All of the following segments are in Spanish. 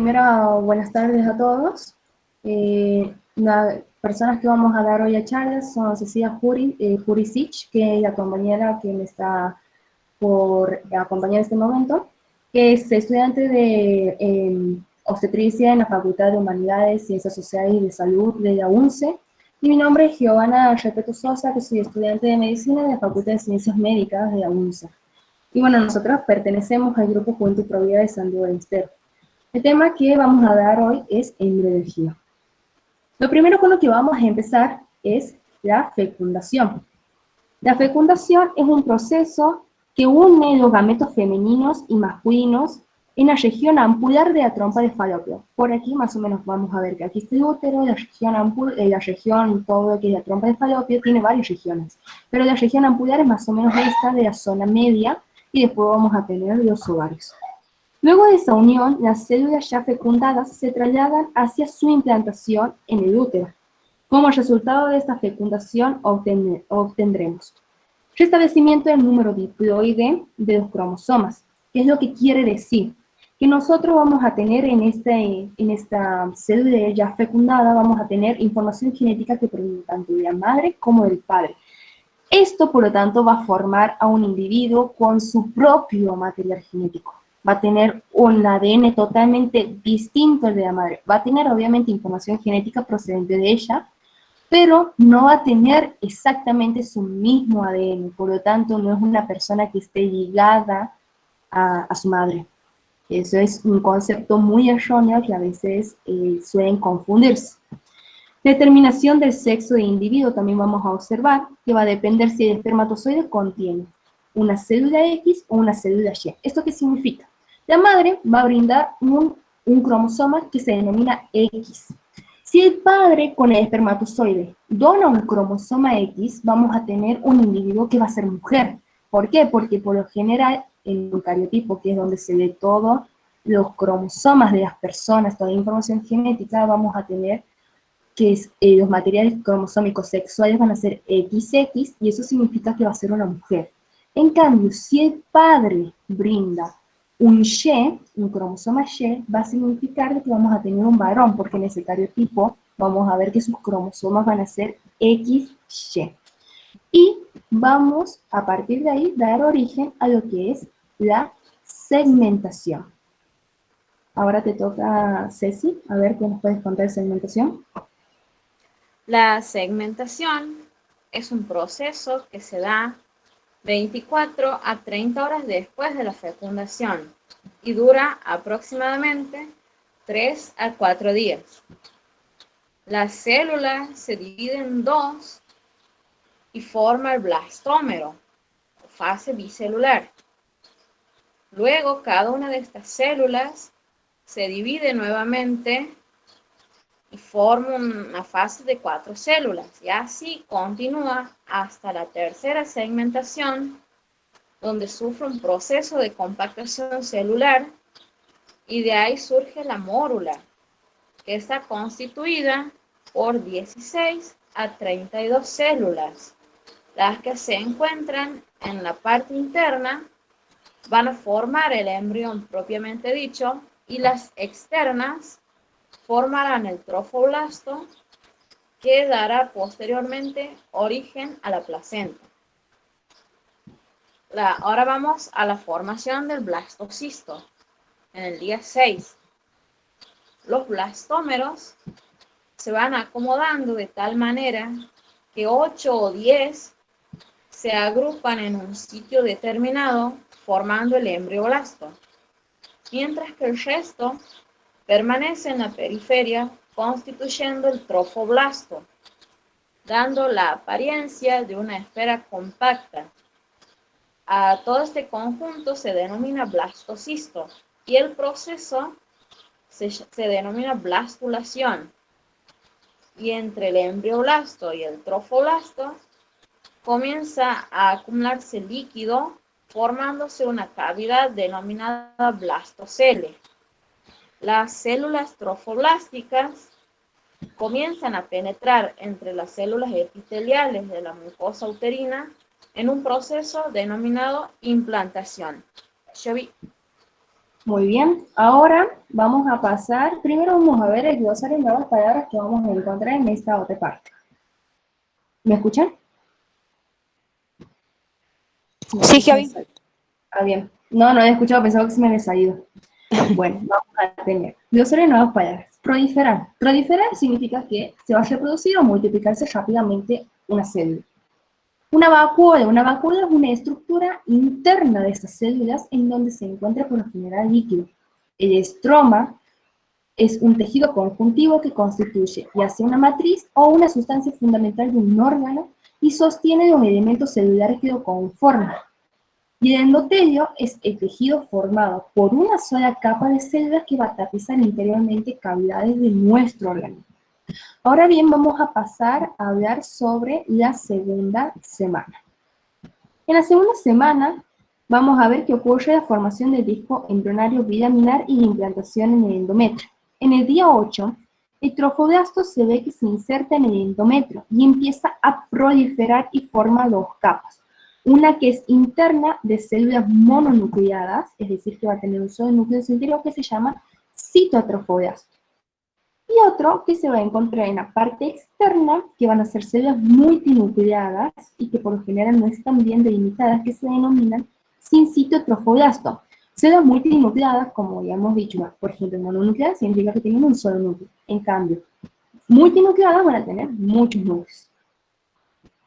primero, buenas tardes a todos. Las personas que vamos a dar hoy a charlas son Cecilia Jurisic, que es la compañera que me está por acompañar en este momento, que es estudiante de obstetricia en la Facultad de Humanidades, Ciencias Sociales y de Salud de la UNCE. Y mi nombre es Giovanna Repeto Sosa, que soy estudiante de Medicina de la Facultad de Ciencias Médicas de la UNCE. Y bueno, nosotros pertenecemos al grupo Juventud Pro Vida de San Diego de Estero. El tema que vamos a dar hoy es embriología. Lo primero con lo que vamos a empezar es la fecundación. La fecundación es un proceso que une los gametos femeninos y masculinos en la región ampular de la trompa de falopio. Por aquí más o menos vamos a ver que aquí está el útero, la región, todo lo que es la trompa de falopio, tiene varias regiones. Pero la región ampular es más o menos esta de la zona media y después vamos a tener los ovarios. Luego de esa unión, las células ya fecundadas se trasladan hacia su implantación en el útero. Como resultado de esta fecundación obtendremos restablecimiento del número diploide de los cromosomas. ¿Qué es lo que quiere decir? Que nosotros vamos a tener en esta célula ya fecundada, vamos a tener información genética que proviene tanto de la madre como del padre. Esto, por lo tanto, va a formar a un individuo con su propio material genético. Va a tener un ADN totalmente distinto al de la madre. Va a tener, obviamente, información genética procedente de ella, pero no va a tener exactamente su mismo ADN. Por lo tanto, no es una persona que esté ligada a su madre. Eso es un concepto muy erróneo que a veces suelen confundirse. Determinación del sexo del individuo también vamos a observar que va a depender si el espermatozoide contiene una célula X o una célula Y. ¿Esto qué significa? La madre va a brindar un cromosoma que se denomina X. Si el padre con el espermatozoide dona un cromosoma X, vamos a tener un individuo que va a ser mujer. ¿Por qué? Porque por lo general en un cariotipo, que es donde se ve todos los cromosomas de las personas, toda la información genética, vamos a tener que los materiales cromosómicos sexuales van a ser XX y eso significa que va a ser una mujer. En cambio, si el padre brinda un Y, un cromosoma Y, va a significar que vamos a tener un varón, porque en ese cariotipo vamos a ver que sus cromosomas van a ser XY. Y vamos, a partir de ahí, dar origen a lo que es la segmentación. Ahora te toca, Ceci, a ver qué nos puedes contar de segmentación. La segmentación es un proceso que se da 24 a 30 horas después de la fecundación y dura aproximadamente 3 a 4 días. La célula se divide en dos y forma el blastómero, fase bicelular. Luego, cada una de estas células se divide nuevamente y forma una fase de 4 células. Y así continúa hasta la tercera segmentación, donde sufre un proceso de compactación celular y de ahí surge la mórula, que está constituida por 16 a 32 células. Las que se encuentran en la parte interna van a formar el embrión propiamente dicho y las externas formarán el trofoblasto, que dará posteriormente origen a la placenta. Ahora vamos a la formación del blastocisto. En el día 6, los blastómeros se van acomodando de tal manera que 8 o 10 se agrupan en un sitio determinado formando el embrioblasto, mientras que el resto permanece en la periferia constituyendo el trofoblasto, dando la apariencia de una esfera compacta. A todo este conjunto se denomina blastocisto y el proceso se denomina blastulación. Y entre el embrioblasto y el trofoblasto comienza a acumularse líquido, formándose una cavidad denominada blastocele. Las células trofoblásticas comienzan a penetrar entre las células epiteliales de la mucosa uterina en un proceso denominado implantación. Muy bien, ahora vamos a pasar, primero vamos a ver el glosario de nuevas palabras que vamos a encontrar en esta otra parte. ¿Me escuchan? Sí, Javi. Ah, bien. No he escuchado, pensaba que se me había salido. Bueno, vamos a tener glosario de nuevas palabras. Proliferar. Proliferar significa que se va a reproducir o multiplicarse rápidamente una célula. Una vacuola es una estructura interna de estas células en donde se encuentra por lo general líquido. El estroma es un tejido conjuntivo que constituye ya sea una matriz o una sustancia fundamental de un órgano y sostiene los elementos celulares que lo conforman. Y el endotelio es el tejido formado por una sola capa de células que va a tapizar interiormente cavidades de nuestro organismo. Ahora bien, vamos a pasar a hablar sobre la segunda semana. En la segunda semana vamos a ver que ocurre la formación del disco embrionario bilaminar y la implantación en el endometrio. En el día 8, el trofoblasto se ve que se inserta en el endometrio y empieza a proliferar y forma dos capas. Una que es interna de células mononucleadas, es decir, que va a tener un solo núcleo en su interior que se llama citotrofoblasto. Y otro que se va a encontrar en la parte externa, que van a ser células multinucleadas y que por lo general no están bien delimitadas, que se denominan sincitotrofoblasto. Células multinucleadas, como ya hemos dicho, por ejemplo, mononucleadas significa que tienen un solo núcleo. En cambio, multinucleadas van a tener muchos núcleos.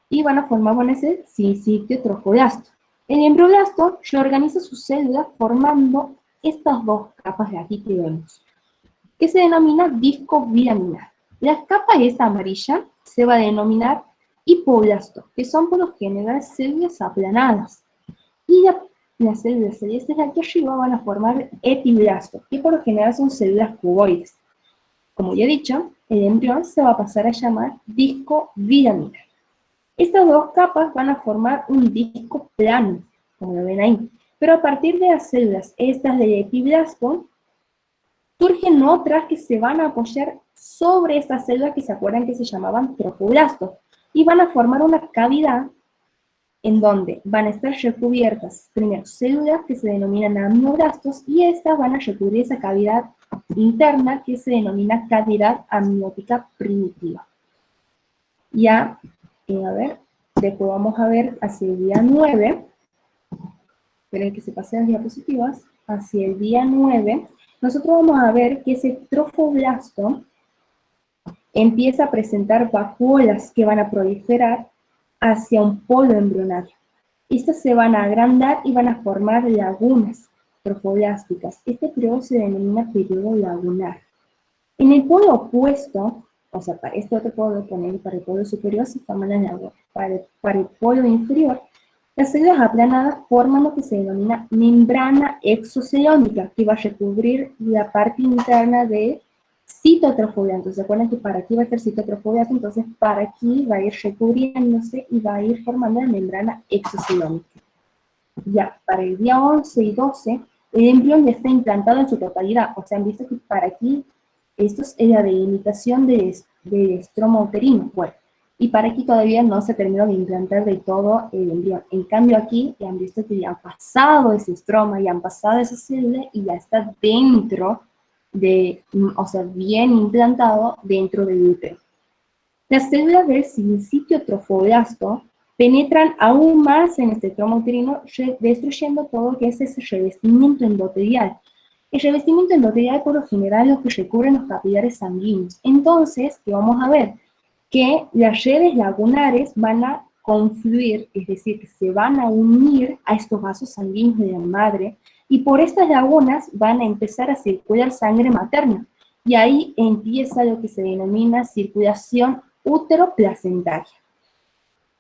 Y van a formar con ese sincitotrofoblasto. El embrioblasto reorganiza sus células formando estas dos capas de aquí que vemos, que se denomina disco bilaminar. La capa esta amarilla se va a denominar hipoblasto, que son por lo general células aplanadas. Y las células celestes de aquí arriba van a formar epiblasto, que por lo general son células cuboides. Como ya he dicho, el embrión se va a pasar a llamar disco bilaminar. Estas dos capas van a formar un disco plano, como lo ven ahí. Pero a partir de las células estas del epiblasto, surgen otras que se van a apoyar sobre estas células que se acuerdan que se llamaban trofoblastos y van a formar una cavidad en donde van a estar recubiertas primero células que se denominan aminoblastos y estas van a recubrir esa cavidad interna que se denomina cavidad amniótica primitiva. Ya, a ver, después vamos a ver hacia el día 9, esperen que se pasen las diapositivas, hacia el día 9, nosotros vamos a ver que ese trofoblasto empieza a presentar vacuolas que van a proliferar hacia un polo embrionario. Estas se van a agrandar y van a formar lagunas trofoblásticas. Este periodo se denomina periodo lagunar. En el polo opuesto, o sea, para este otro polo poner para el polo superior se forman las lagunas. Para el polo inferior, las células aplanadas forman lo que se denomina membrana exocelónica, que va a recubrir la parte interna de citotrofoblasto. ¿Se acuerdan que para aquí va a estar citotrofoblasto? Entonces para aquí va a ir recubriéndose y va a ir formando la membrana exocelónica. Ya, para el día 11 y 12, el embrión ya está implantado en su totalidad. O sea, han visto que para aquí, esto es la delimitación del estroma uterino. Bueno, y para aquí todavía no se terminó de implantar del todo el embrión. En cambio aquí, ya han visto que ya han pasado ese estroma, ya han pasado esa célula y ya está dentro de, o sea, bien implantado dentro del útero. Las células del sincitiotrofoblasto penetran aún más en este estroma uterino, destruyendo todo lo que es ese revestimiento endotelial. El revestimiento endotelial por lo general es lo que recubren los capilares sanguíneos. Entonces, ¿qué vamos a ver? Que las redes lagunares van a confluir, es decir, que se van a unir a estos vasos sanguíneos de la madre, y por estas lagunas van a empezar a circular sangre materna. Y ahí empieza lo que se denomina circulación útero-placentaria.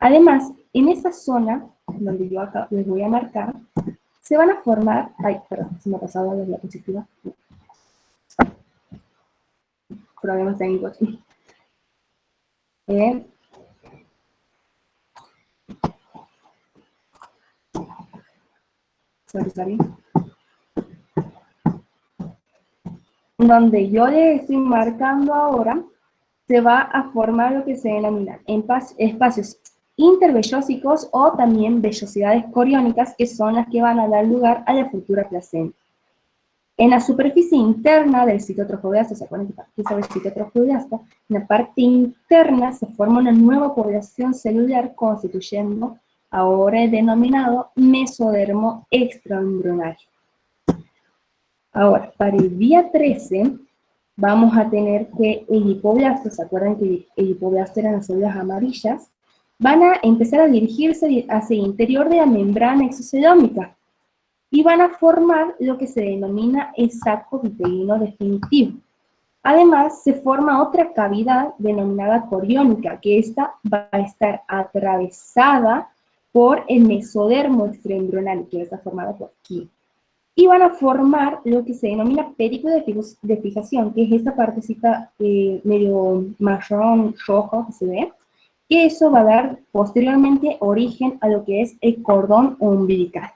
Además, en esa zona, donde yo acá les voy a marcar, se van a formar, ay, perdón, se me ha pasado la diapositiva, problemas técnicos. Sorry. Donde yo les estoy marcando ahora, se va a formar lo que se denomina espacios intervellosicos o también vellosidades coriónicas, que son las que van a dar lugar a la futura placenta. En la superficie interna del citotrofoblasto, ¿se acuerdan que es el citotrofoblasto? En la parte interna se forma una nueva población celular constituyendo ahora el denominado mesodermo extraembrionario. Ahora, para el día 13 vamos a tener que el hipoblasto, ¿se acuerdan que el hipoblasto eran las células amarillas? Van a empezar a dirigirse hacia el interior de la membrana exocedómica y van a formar lo que se denomina el saco vitelino definitivo. Además, se forma otra cavidad denominada coriónica, que esta va a estar atravesada por el mesodermo extraembrionario, que está formado por aquí. Y van a formar lo que se denomina perico de fijación, que es esta partecita medio marrón rojo que se ve, que eso va a dar posteriormente origen a lo que es el cordón umbilical.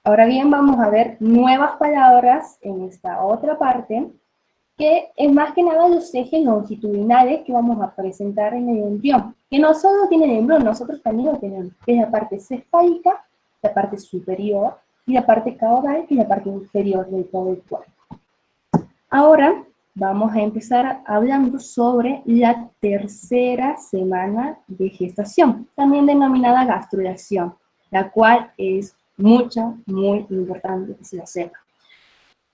Ahora bien, vamos a ver nuevas palabras en esta otra parte, que es más que nada los ejes longitudinales que vamos a presentar en el embrión, que no solo tiene el embrión, nosotros también lo tenemos, que es la parte cefálica, la parte superior, y la parte caudal, que es la parte inferior de todo el cuerpo. Ahora vamos a empezar hablando sobre la tercera semana de gestación, también denominada gastrulación, la cual es muy importante que se la sepa.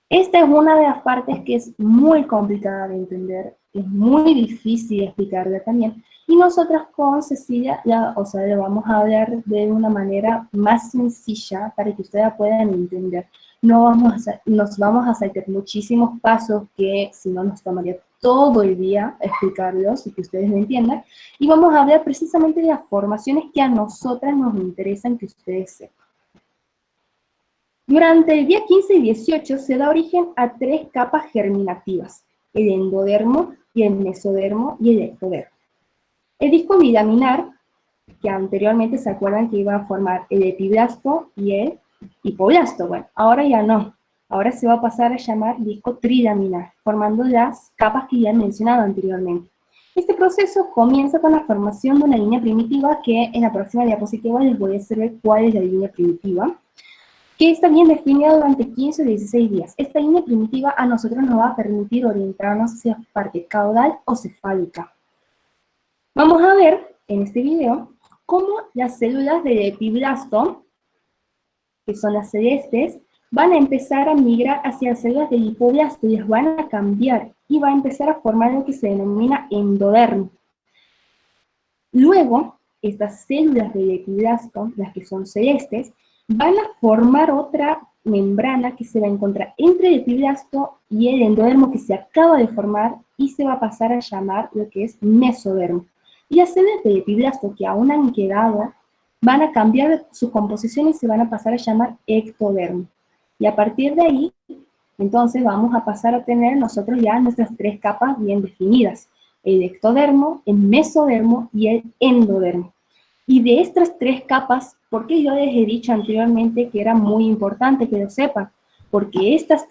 Esta es una de las partes que es muy complicada de entender, es muy difícil de explicarla también, y nosotras con Cecilia, le vamos a hablar de una manera más sencilla para que ustedes puedan entender. Nos vamos a saltar muchísimos pasos que si no nos tomaría todo el día explicarlos y que ustedes lo entiendan, y vamos a hablar precisamente de las formaciones que a nosotras nos interesan que ustedes sepan. Durante el día 15 y 18 se da origen a 3 capas germinativas, el endodermo, y el mesodermo y el ectodermo. El disco bilaminar, que anteriormente se acuerdan que iba a formar el epiblasto y el hipoblasto, bueno, ahora ya no, ahora se va a pasar a llamar disco trilaminar, formando las capas que ya he mencionado anteriormente. Este proceso comienza con la formación de una línea primitiva, que en la próxima diapositiva les voy a hacer ver cuál es la línea primitiva, que está bien definida durante 15 o 16 días. Esta línea primitiva a nosotros nos va a permitir orientarnos hacia parte caudal o cefálica. Vamos a ver en este video cómo las células del epiblasto, que son las celestes, van a empezar a migrar hacia las células del hipoblasto y las van a cambiar y va a empezar a formar lo que se denomina endodermo. Luego, estas células del epiblasto, las que son celestes, van a formar otra membrana que se va a encontrar entre el epiblasto y el endodermo que se acaba de formar y se va a pasar a llamar lo que es mesodermo. Y las células del epiblasto que aún han quedado van a cambiar su composición y se van a pasar a llamar ectodermo. Y a partir de ahí, entonces vamos a pasar a tener nosotros ya nuestras 3 capas bien definidas: el ectodermo, el mesodermo y el endodermo. Y de estas 3 capas, ¿por qué yo les he dicho anteriormente que era muy importante que lo sepan? Porque de estas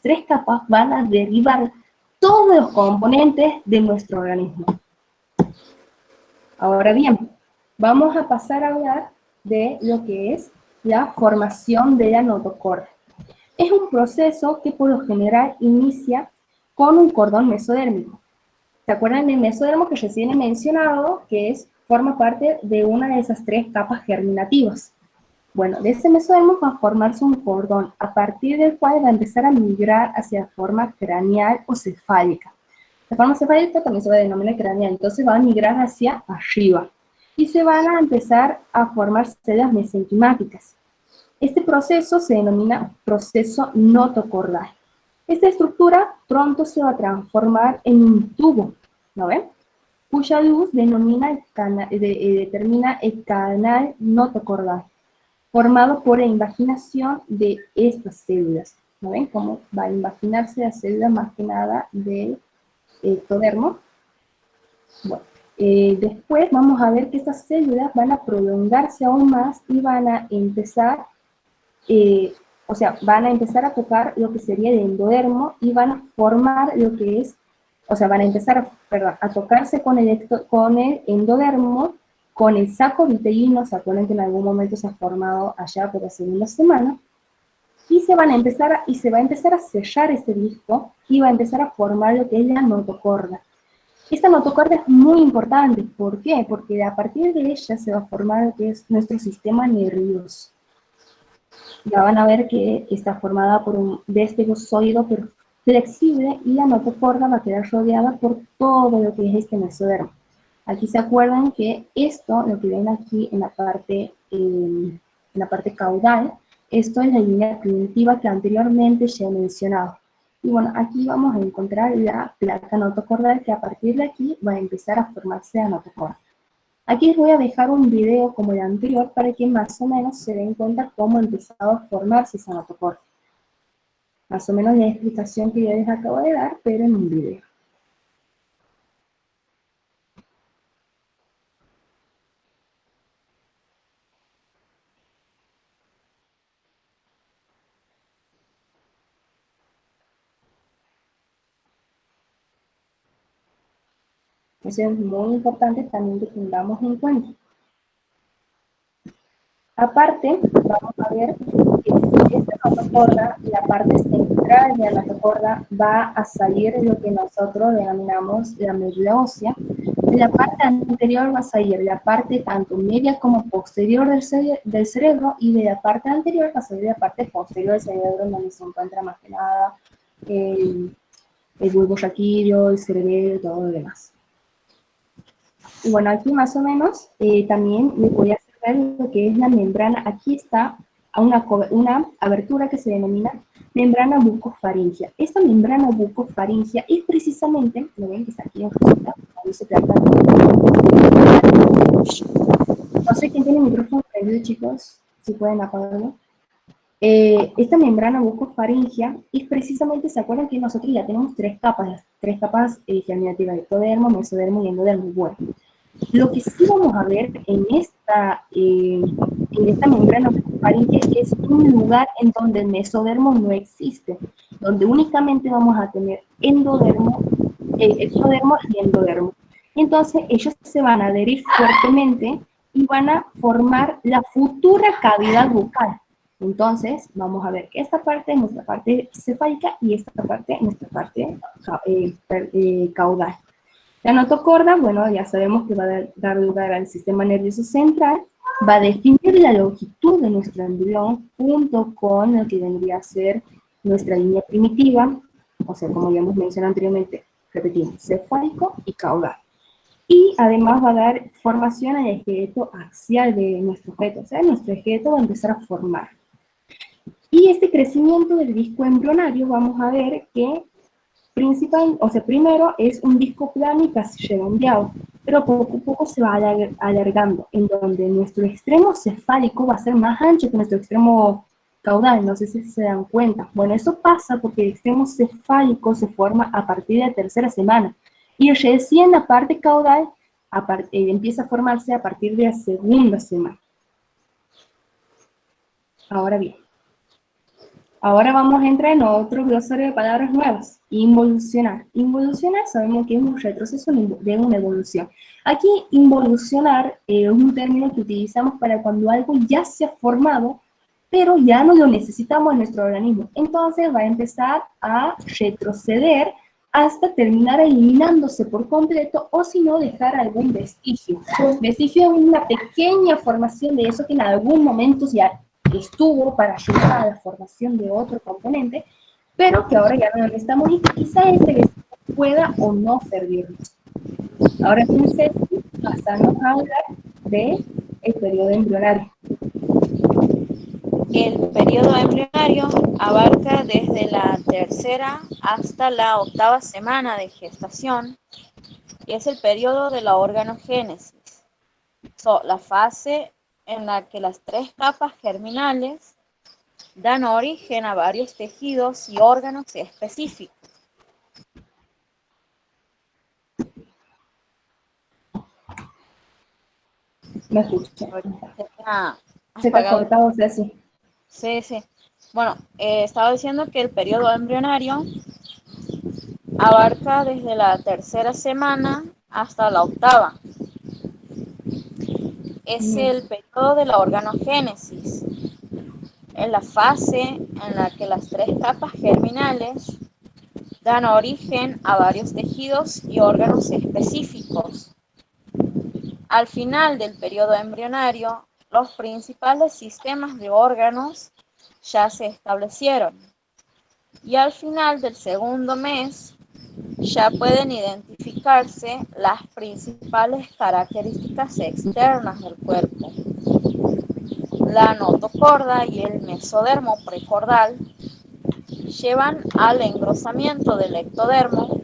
tres capas van a derivar todos los componentes de nuestro organismo. Ahora bien, vamos a pasar a hablar de lo que es la formación de la notocorda. Es un proceso que por lo general inicia con un cordón mesodérmico. ¿Se acuerdan del mesodermo que recién he mencionado, que forma parte de una de esas 3 capas germinativas? Bueno, de ese mesodermo va a formarse un cordón, a partir del cual va a empezar a migrar hacia la forma craneal o cefálica. La forma cefálica también se va a denominar craneal, entonces va a migrar hacia arriba. Y se van a empezar a formar células mesenquimáticas. Este proceso se denomina proceso notocordal. Esta estructura pronto se va a transformar en un tubo, ¿no ven? Cuya luz determina el canal notocordal, formado por la invaginación de estas células. ¿No ven cómo va a invaginarse la célula más que nada del ectodermo? Bueno, después vamos a ver que estas células van a prolongarse aún más y van a empezar van a empezar a tocar lo que sería el endodermo y van a formar lo que es, van a empezar a tocarse con el endodermo, con el saco vitelino. ¿Se acuerdan que en algún momento se ha formado allá por la segunda semana? y se va a empezar a sellar este disco y va a empezar a formar lo que es la notocorda. Esta notocorda es muy importante. ¿Por qué? Porque a partir de ella se va a formar lo que es nuestro sistema nervioso. Ya van a ver que está formada por un vestigozoide pero flexible y la notocorda va a quedar rodeada por todo lo que es este mesodermo. Aquí se acuerdan que esto, lo que ven aquí en la parte caudal, esto es la línea primitiva que anteriormente ya he mencionado. Y bueno, aquí vamos a encontrar la placa notocordal que a partir de aquí va a empezar a formarse la notocorda. Aquí les voy a dejar un video como el anterior para que más o menos se den cuenta cómo ha empezado a formarse esa notocorda. Más o menos la explicación que yo les acabo de dar, pero en un video. Eso es muy importante también que tengamos en cuenta. Aparte, vamos a ver que esta notocorda, la parte central de la notocorda, va a salir lo que nosotros denominamos la médula ósea. De la parte anterior va a salir la parte tanto media como posterior del cerebro, y de la parte anterior va a salir la parte posterior del cerebro, donde se encuentra más que nada el bulbo raquídeo, el cerebelo y todo lo demás. Y bueno, aquí más o menos también les voy a hacer ver lo que es la membrana. Aquí está una abertura que se denomina membrana bucofaringea. Esta membrana bucofaringea es precisamente, lo ven que está aquí en rosita, ahí se trata. No sé quién tiene el micrófono prendido, chicos, si pueden apagarlo. Esta membrana bucofaringea es precisamente, ¿se acuerdan que nosotros ya tenemos tres capas germinativas, ectodermo, mesodermo y endodermo? Bueno, lo que sí vamos a ver en esta membrana bucofaringea es un lugar en donde el mesodermo no existe, donde únicamente vamos a tener ectodermo y endodermo. Y entonces ellos se van a adherir fuertemente y van a formar la futura cavidad bucal. Entonces, vamos a ver que esta parte es nuestra parte cefálica y esta parte es nuestra parte caudal. La notocorda, bueno, ya sabemos que va a dar lugar al sistema nervioso central, va a definir la longitud de nuestro embrión junto con lo que vendría a ser nuestra línea primitiva, o sea, como ya hemos mencionado anteriormente, repetimos, cefálico y caudal. Y además va a dar formación al esqueleto axial de nuestro feto, o sea, nuestro esqueleto va a empezar a formar. Y este crecimiento del disco embrionario, vamos a ver que primero es un disco plano y casi redondeado, pero poco a poco se va alargando, en donde nuestro extremo cefálico va a ser más ancho que nuestro extremo caudal, no sé si se dan cuenta. Bueno, eso pasa porque el extremo cefálico se forma a partir de la tercera semana, y recién la parte caudal empieza a formarse a partir de la segunda semana. Ahora bien, ahora vamos a entrar en otro glosario de palabras nuevas. Involucionar. Involucionar sabemos que es un retroceso de una evolución. Aquí, involucionar es un término que utilizamos para cuando algo ya se ha formado, pero ya no lo necesitamos en nuestro organismo. Entonces va a empezar a retroceder hasta terminar eliminándose por completo, o si no, dejar algún vestigio. Vestigio es una pequeña formación de eso que en algún momento ya estuvo para ayudar a la formación de otro componente, pero que ahora ya no lo necesitamos y que quizá ese vestigio pueda o no servirnos. Ahora entonces pasamos a hablar del periodo embrionario. El periodo embrionario abarca desde la tercera hasta la octava semana de gestación y es el periodo de la organogénesis, la fase en la que las tres capas germinales dan origen a varios tejidos y órganos específicos. ¿Me escucha? Se está cortado, o sea, sí. Sí, sí. Bueno, estaba diciendo que el periodo embrionario abarca desde la tercera semana hasta la octava. Es el periodo de la organogénesis. Es la fase en la que las tres capas germinales dan origen a varios tejidos y órganos específicos. Al final del periodo embrionario, los principales sistemas de órganos ya se establecieron y al final del segundo mes ya pueden identificarse las principales características externas del cuerpo. La notocorda y el mesodermo precordal llevan al engrosamiento del ectodermo,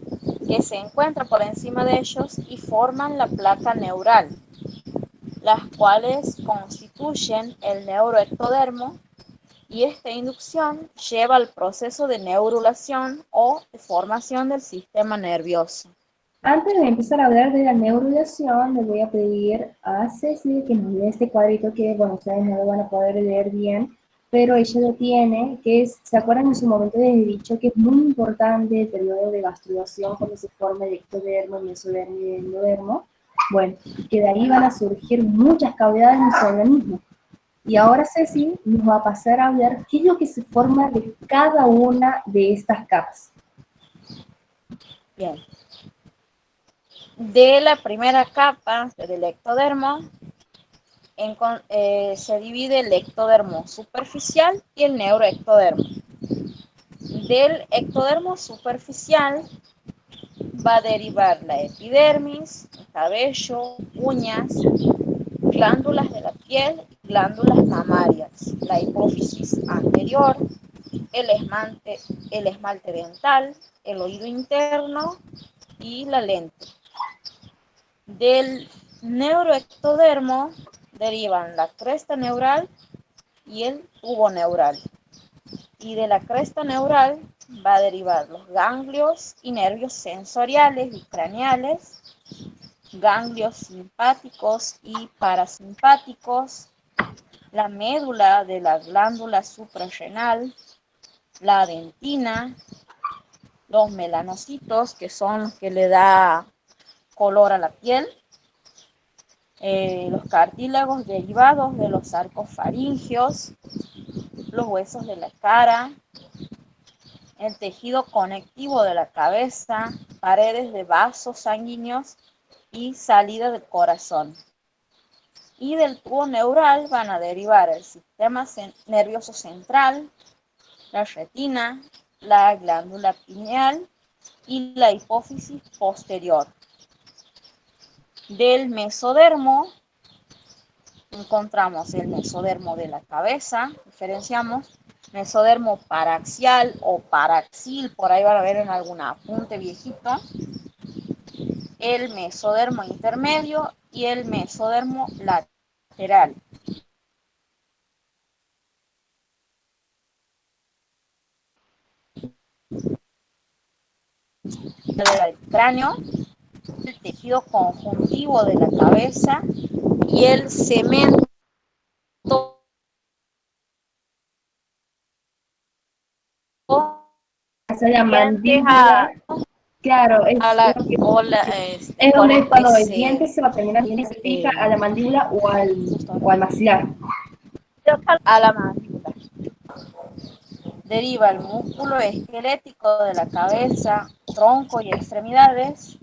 que se encuentra por encima de ellos y forman la placa neural, las cuales constituyen el neuroectodermo, y esta inducción lleva al proceso de neurulación o de formación del sistema nervioso. Antes de empezar a hablar de la neurulación, le voy a pedir a Ceci que nos dé este cuadrito que, bueno, ustedes no lo van a poder leer bien, pero ella lo tiene, que es, ¿se acuerdan en su momento les he dicho que es muy importante el periodo de gastrulación cuando se forma el ectodermo, mesodermo y endodermo? Bueno, que de ahí van a surgir muchas cavidades en nuestro organismo. Y ahora Ceci nos va a pasar a hablar qué es lo que se forma de cada una de estas capas. Bien. De la primera capa del ectodermo se divide el ectodermo superficial y el neuroectodermo. Del ectodermo superficial va a derivar la epidermis, el cabello, uñas, glándulas de la piel, glándulas mamarias, la hipófisis anterior, el esmalte dental, el oído interno y la lente. Del neuroectodermo derivan la cresta neural y el tubo neural. Y de la cresta neural va a derivar los ganglios y nervios sensoriales y craneales, ganglios simpáticos y parasimpáticos, la médula de la glándula suprarrenal, la dentina, los melanocitos, que son los que le da color a la piel, los cartílagos derivados de los arcos faringeos, los huesos de la cara, el tejido conectivo de la cabeza, paredes de vasos sanguíneos y salida del corazón. Y del tubo neural van a derivar el sistema nervioso central, la retina, la glándula pineal y la hipófisis posterior. Del mesodermo encontramos el mesodermo de la cabeza, diferenciamos mesodermo paraxial o paraxil, por ahí van a ver en algún apunte viejito, el mesodermo intermedio y el mesodermo lateral. El cráneo, el tejido conjuntivo de la cabeza y el cemento Esa la mandíbula, claro, es, es donde por es cuando el ese diente se va a terminar, se fija a la mandíbula o al maxilar. a la mandíbula. Deriva el músculo esquelético de la cabeza, tronco y extremidades,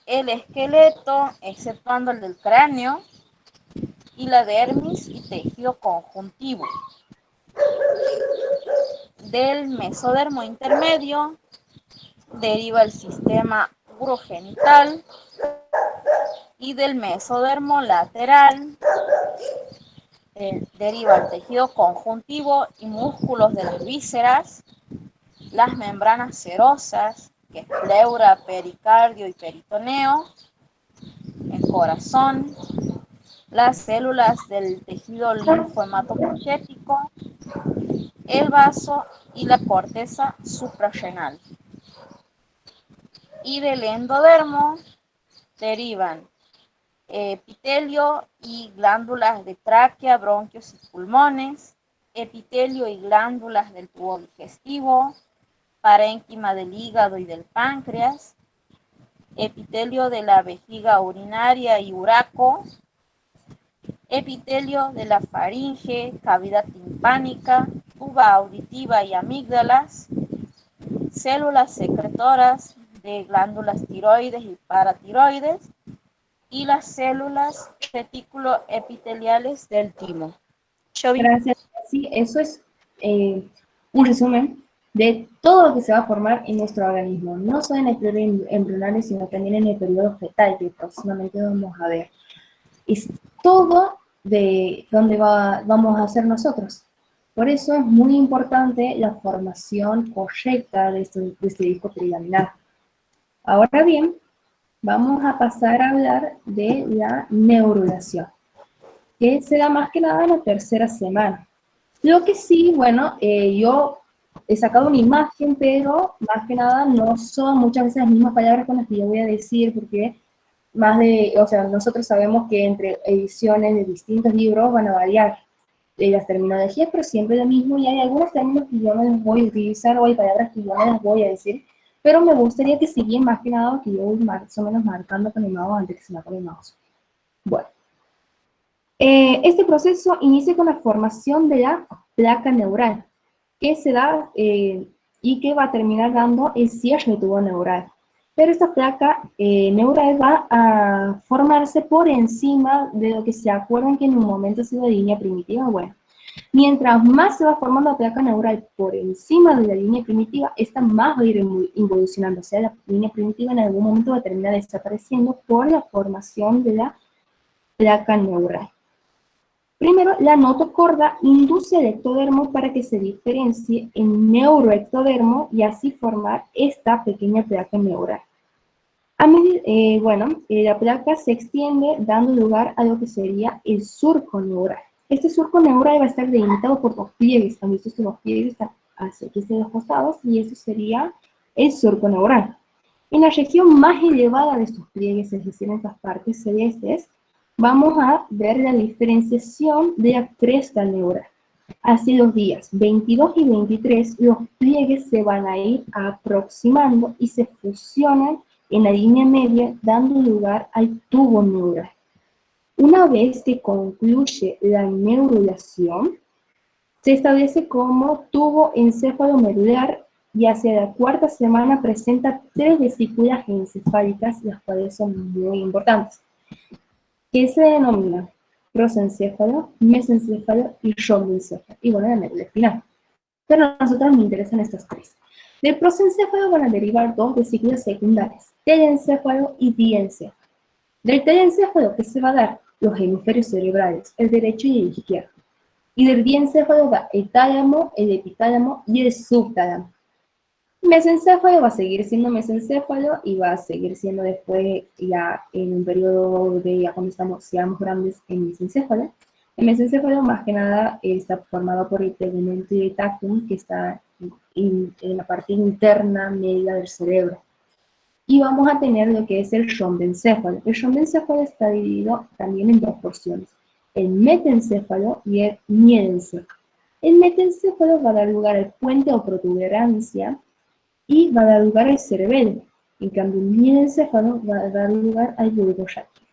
el esqueleto, exceptuando el del cráneo, y la dermis y tejido conjuntivo. Del mesodermo intermedio deriva el sistema urogenital y del mesodermo lateral deriva el tejido conjuntivo y músculos de las vísceras, las membranas serosas, que es pleura, pericardio y peritoneo, el corazón, las células del tejido linfohematopoyético, el vaso y la corteza suprarrenal. Y del endodermo derivan epitelio y glándulas de tráquea, bronquios y pulmones, epitelio y glándulas del tubo digestivo, parénquima del hígado y del páncreas, epitelio de la vejiga urinaria y uraco, epitelio de la faringe, cavidad timpánica, uva auditiva y amígdalas, células secretoras de glándulas tiroides y paratiroides, y las células reticuloepiteliales del timo. Gracias. Sí, eso es un resumen de todo lo que se va a formar en nuestro organismo, no solo en el periodo embrionario, sino también en el periodo fetal, que próximamente vamos a ver. Es todo de donde vamos a ser nosotros. Por eso es muy importante la formación correcta de este disco trilaminal. Ahora bien, vamos a pasar a hablar de la neurulación, que se da más que nada en la tercera semana. Lo que sí, bueno, yo he sacado una imagen, pero más que nada no son muchas veces las mismas palabras con las que yo voy a decir, porque o sea, nosotros sabemos que entre ediciones de distintos libros van a variar las terminologías, pero siempre lo mismo, y hay algunos términos que yo no les voy a utilizar, o hay palabras que yo no les voy a decir, pero me gustaría que siguieran más que nada que yo voy más o menos marcando con el mouse antes que se me acabe el mouse. Bueno. Este proceso inicia con la formación de la placa neural, que se da y que va a terminar dando el cierre del tubo neural. Pero esta placa neural va a formarse por encima de lo que se acuerdan que en un momento ha sido línea primitiva. Bueno, mientras más se va formando la placa neural por encima de la línea primitiva, esta más va a ir involucionando. O sea, la línea primitiva en algún momento va a terminar desapareciendo por la formación de la placa neural. Primero, la notocorda induce el ectodermo para que se diferencie en neuroectodermo y así formar esta pequeña placa neural. La placa se extiende dando lugar a lo que sería el surco neural. Este surco neural va a estar delimitado por dos pliegues. Han visto que los pliegues están hacia aquí de los costados y esto sería el surco neural. En la región más elevada de estos pliegues, es decir, en estas partes celestes, vamos a ver la diferenciación de la cresta neural. Hacia los días 22 y 23, los pliegues se van a ir aproximando y se fusionan en la línea media, dando lugar al tubo neural. Una vez que concluye la neurulación, se establece como tubo encéfalo-medular y hacia la cuarta semana presenta 3 vesículas encefálicas, las cuales son muy importantes, que se denomina prosencéfalo, mesencéfalo y romboencéfalo, y bueno, la médula espinal. Pero a nosotros nos interesan estas 3. Del prosencéfalo van a derivar 2 vesículas secundarias, telencéfalo y diencéfalo. Del telencéfalo, ¿qué se va a dar? Los hemisferios cerebrales, el derecho y el izquierdo. Y del diencéfalo va el tálamo, el epitálamo y el subtálamo. Mesencéfalo va a seguir siendo mesencéfalo y va a seguir siendo después ya en un periodo de ya cuando seamos grandes en mesencéfalo. El mesencéfalo más que nada está formado por el tegumento y el tactum que está en la parte interna media del cerebro. Y vamos a tener lo que es el rombencéfalo. El rombencéfalo está dividido también en 2 porciones, el metencéfalo y el mielencéfalo. El metencéfalo va a dar lugar al puente o protuberancia y va a dar lugar al cerebelo. En cambio, el mielencéfalo va a dar lugar al bulbo ráquido.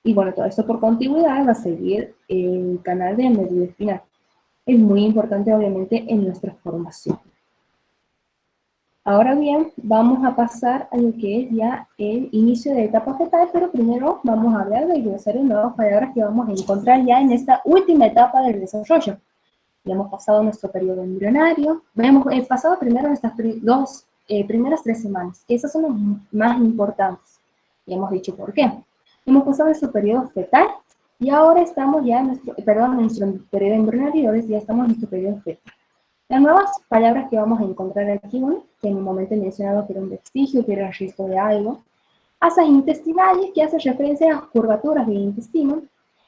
Y bueno, todo esto por continuidad va a seguir el canal de médula espinal. Es muy importante, obviamente, en nuestra formación. Ahora bien, vamos a pasar a lo que es ya el inicio de la etapa fetal, pero primero vamos a hablar de glosario de nuevas palabras que vamos a encontrar ya en esta última etapa del desarrollo. Ya hemos pasado nuestro periodo embrionario, hemos pasado primero nuestras primeras 3 semanas, que esas son las más importantes. Y hemos dicho por qué. Hemos pasado nuestro periodo fetal y ahora estamos ya en nuestro periodo embrionario, ahora ya estamos en nuestro periodo fetal. Las nuevas palabras que vamos a encontrar aquí, bueno, que en un momento he mencionado que era un vestigio, que era el resto de algo, asas intestinales, que hace referencia a las curvaturas del intestino,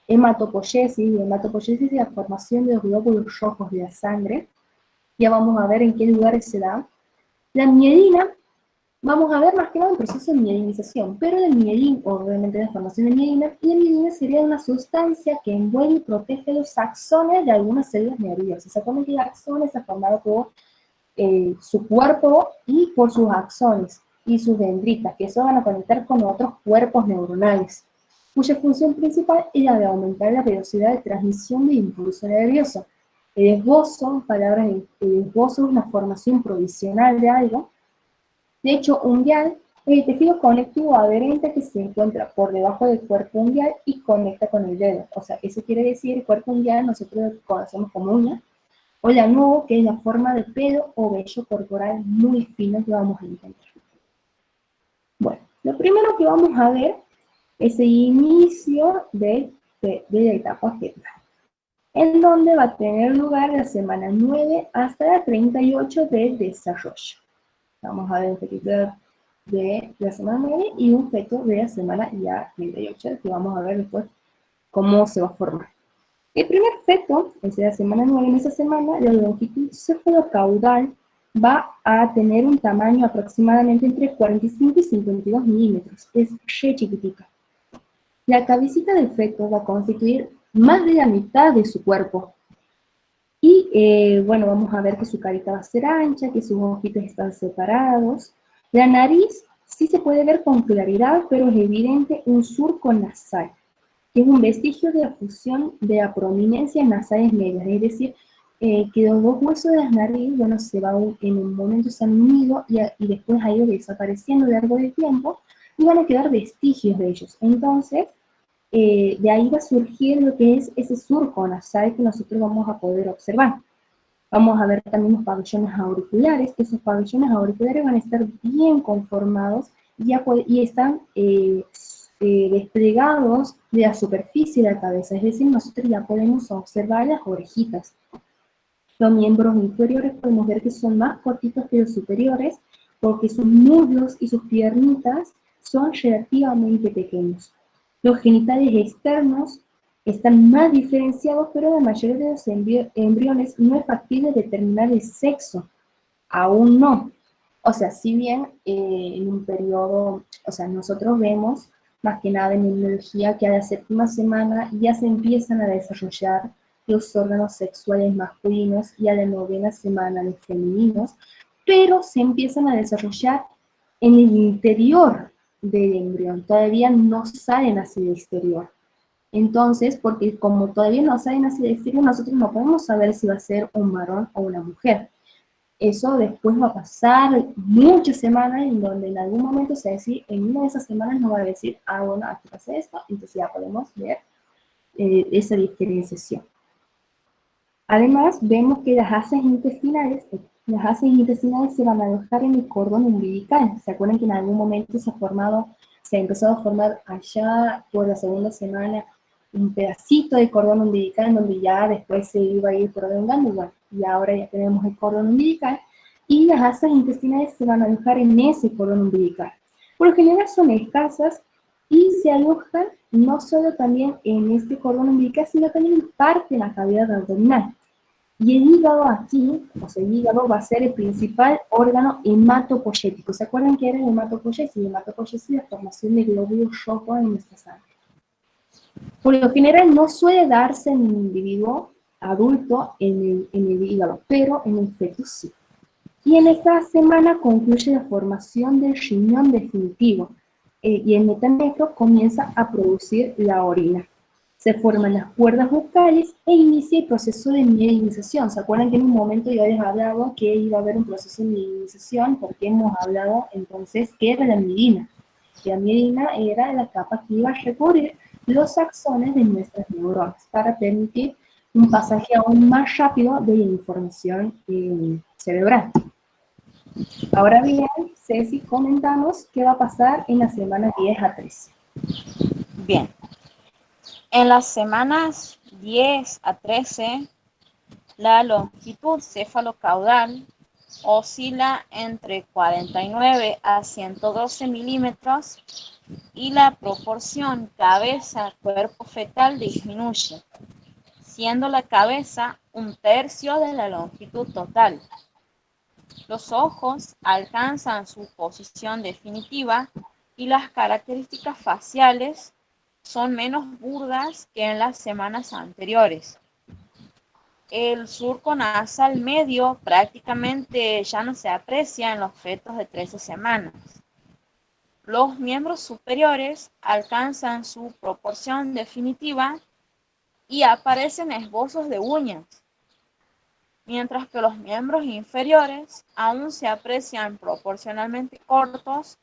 hematopoiesis es la formación de los glóbulos rojos de la sangre, ya vamos a ver en qué lugares se da. La mielina, vamos a ver más que nada el proceso de mielinización, pero el mielin, obviamente la formación de mielina, y la mielina sería una sustancia que envuelve y protege los axones de algunas células nerviosas. Se supone que el axón está formado por su cuerpo y por sus axones y sus dendritas, que eso van a conectar con otros cuerpos neuronales. cuya función principal es la de aumentar la velocidad de transmisión de impulso nervioso. El esbozo, palabras, el esbozo es una formación provisional de algo. De hecho, unguial es el tejido conectivo adherente que se encuentra por debajo del cuerpo unguial y conecta con el dedo. O sea, eso quiere decir, el cuerpo unguial nosotros lo conocemos como uña, o la nudo, que es la forma de pelo o vello corporal muy fino que vamos a encontrar. Bueno, lo primero que vamos a ver es el inicio de la etapa fetal, en donde va a tener lugar la semana 9 hasta la 38 del desarrollo. Vamos a ver un fetito de la semana 9 y un feto de la semana ya 38, que vamos a ver después cómo se va a formar. El primer feto, es de la semana 9, en esa semana, la longitud cefalocaudal va a tener un tamaño aproximadamente entre 45 y 52 milímetros. Es re chiquitica. La cabecita del feto va a constituir más de la mitad de su cuerpo. Y bueno, vamos a ver que su carita va a ser ancha, que sus ojitos están separados. La nariz sí se puede ver con claridad, pero es evidente un surco nasal, que es un vestigio de la fusión de la prominencia nasales medias, es decir, que los dos huesos de la nariz, bueno, en un momento se han unido y después ha ido desapareciendo a lo largo del tiempo y van a quedar vestigios de ellos. Entonces, de ahí va a surgir lo que es ese surco nasal que nosotros vamos a poder observar. Vamos a ver también los pabellones auriculares, que esos pabellones auriculares van a estar bien conformados y están desplegados de la superficie de la cabeza, es decir, nosotros ya podemos observar las orejitas. Los miembros inferiores podemos ver que son más cortitos que los superiores, porque sus muslos y sus piernitas son relativamente pequeños. Los genitales externos están más diferenciados, pero la mayoría de los embriones no es factible determinar el sexo. Aún no. O sea, si bien en un periodo, o sea, nosotros vemos más que nada en embriología que a la séptima semana ya se empiezan a desarrollar los órganos sexuales masculinos y a la novena semana los femeninos, pero se empiezan a desarrollar en el interior del embrión, todavía no salen hacia el exterior. Entonces, porque como todavía no salen hacia el exterior, nosotros no podemos saber si va a ser un varón o una mujer. Eso después va a pasar muchas semanas en donde en algún momento se va a decir, en una de esas semanas nos va a decir, ah, bueno, aquí pasa esto, entonces ya podemos ver esa diferenciación. Además, vemos que las asas intestinales se van a alojar en el cordón umbilical. ¿Se acuerdan que en algún momento se ha empezado a formar allá por la segunda semana un pedacito de cordón umbilical donde ya después se iba a ir prolongando? Bueno, y ahora ya tenemos el cordón umbilical y las asas intestinales se van a alojar en ese cordón umbilical. Por lo general son escasas y se alojan no solo también en este cordón umbilical, sino también en parte de la cavidad abdominal. Y el hígado aquí, o sea, el hígado va a ser el principal órgano hematopoyético. ¿Se acuerdan que era el hematopoyesis? El hematopoyesis es la formación de glóbulos rojos en nuestra sangre. Por lo general no suele darse en un individuo adulto en el hígado, pero en el feto sí. Y en esta semana concluye la formación del riñón definitivo y el metanefro comienza a producir la orina. Se forman las cuerdas bucales e inicia el proceso de mielinización. ¿Se acuerdan que en un momento yo les hablaba que iba a haber un proceso de mielinización? Porque hemos hablado entonces que era la mielina. La mielina era la capa que iba a recubrir los axones de nuestras neuronas para permitir un pasaje aún más rápido de la información cerebral. Ahora bien, Ceci, comentamos qué va a pasar en la semana 10 a 13. Bien, en las semanas 10 a 13, la longitud cefalocaudal oscila entre 49 a 112 milímetros y la proporción cabeza-cuerpo fetal disminuye, siendo la cabeza un tercio de la longitud total. Los ojos alcanzan su posición definitiva y las características faciales son menos burdas que en las semanas anteriores. El surco nasal medio prácticamente ya no se aprecia en los fetos de 13 semanas. Los miembros superiores alcanzan su proporción definitiva y aparecen esbozos de uñas, mientras que los miembros inferiores aún se aprecian proporcionalmente cortos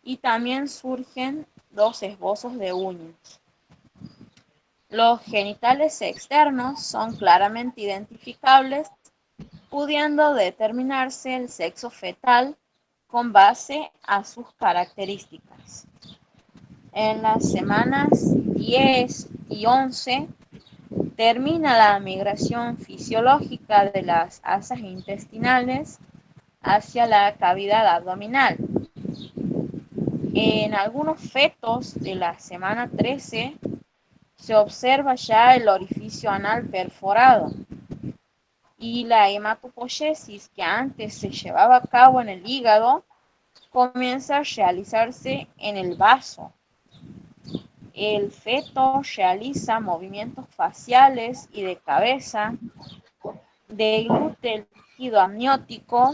y también surgen los esbozos de uñas. Los genitales externos son claramente identificables, pudiendo determinarse el sexo fetal con base a sus características. En las semanas 10 y 11 termina la migración fisiológica de las asas intestinales hacia la cavidad abdominal. En algunos fetos de la semana 13 se observa ya el orificio anal perforado y la hematopoiesis que antes se llevaba a cabo en el hígado comienza a realizarse en el vaso. El feto realiza movimientos faciales y de cabeza, deglute el líquido amniótico,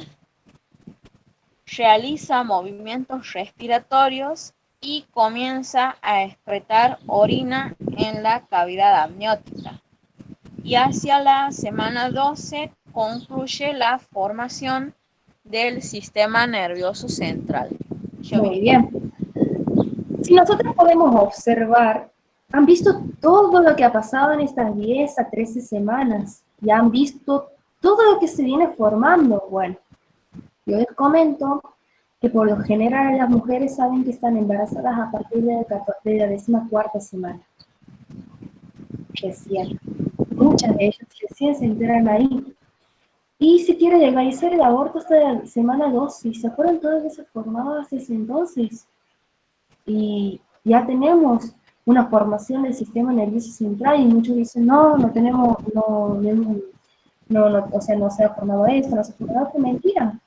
realiza movimientos respiratorios y comienza a excretar orina en la cavidad amniótica. Y hacia la semana 12 concluye la formación del sistema nervioso central. Muy bien. Si nosotros podemos observar, han visto todo lo que ha pasado en estas 10 a 13 semanas y han visto todo lo que se viene formando. Bueno, yo les comento que por lo general las mujeres saben que están embarazadas a partir de la 14ª semana. Recién. Muchas de ellas recién se enteran ahí. Y si quiere legalizar el aborto hasta la semana 12, ¿se acuerdan todo que se formaba desde entonces? Y ya tenemos una formación del sistema nervioso central y muchos dicen, no, no tenemos, o sea, no se ha formado esto, no se ha formado esto. Mentira,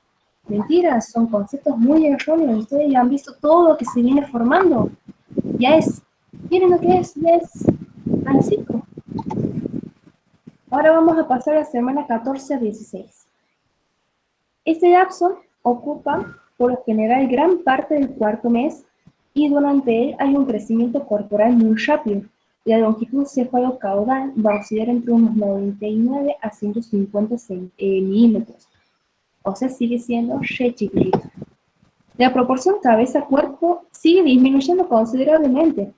mentira, son conceptos muy erróneos. Ustedes ya han visto todo lo que se viene formando. Ya es, miren lo que es, ya es al ciclo. Ahora vamos a pasar a la semana 14 a 16. Este lapso ocupa, por lo general, gran parte del cuarto mes y durante él hay un crecimiento corporal muy rápido. La longitud cefalocaudal va a oscilar entre unos 99 a 150 milímetros. O sea, sigue siendo re chiquitito. La proporción cabeza-cuerpo sigue disminuyendo considerablemente.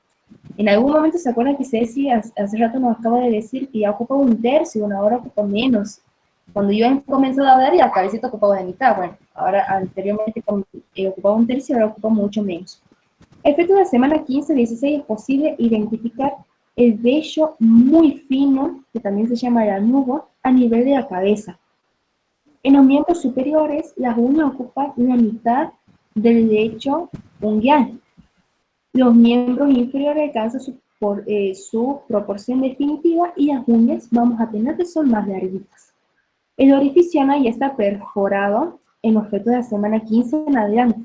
En algún momento se acuerdan que Ceci hace rato nos acaba de decir que ya ocupaba un tercio, ahora ocupa menos. Cuando yo he comenzado a hablar, la cabecita ocupaba la mitad. Bueno, ahora anteriormente ocupaba un tercio, ahora ocupa mucho menos. A efecto de la semana 15-16 es posible identificar el vello muy fino, que también se llama lanugo, a nivel de la cabeza. En los miembros superiores, las uñas ocupan la mitad del lecho unguial. Los miembros inferiores alcanzan su proporción definitiva y las uñas vamos a tener que son más larguitas. El orificio anal ya está perforado en los fetos de la semana 15 en adelante.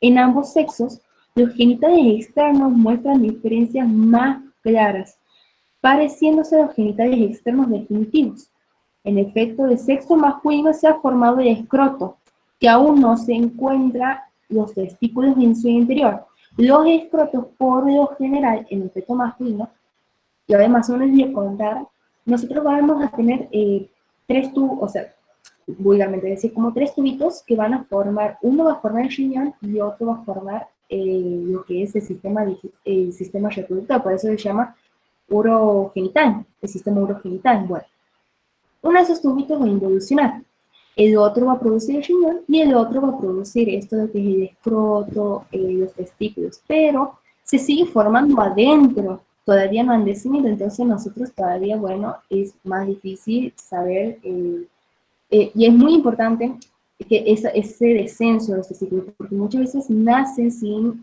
En ambos sexos, los genitales externos muestran diferencias más claras, pareciéndose a los genitales externos definitivos. En el feto de sexo masculino se ha formado el escroto, que aún no se encuentra los testículos en su interior. Los escrotos, por lo general, en el feto masculino, y además no les voy a contar, nosotros vamos a tener tres tubos, o sea, vulgarmente decir, como tres tubitos que van a formar, uno va a formar el riñón y otro va a formar lo que es el sistema reproductor, por eso se llama urogenital, el sistema urogenital. Bueno, uno de esos tubitos va a involucionar, el otro va a producir el riñón y el otro va a producir esto de que es el escroto, los testículos, pero se sigue formando adentro, todavía no han decidido, entonces nosotros todavía, bueno, es más difícil saber, y es muy importante que ese descenso de los testículos, porque muchas veces nacen sin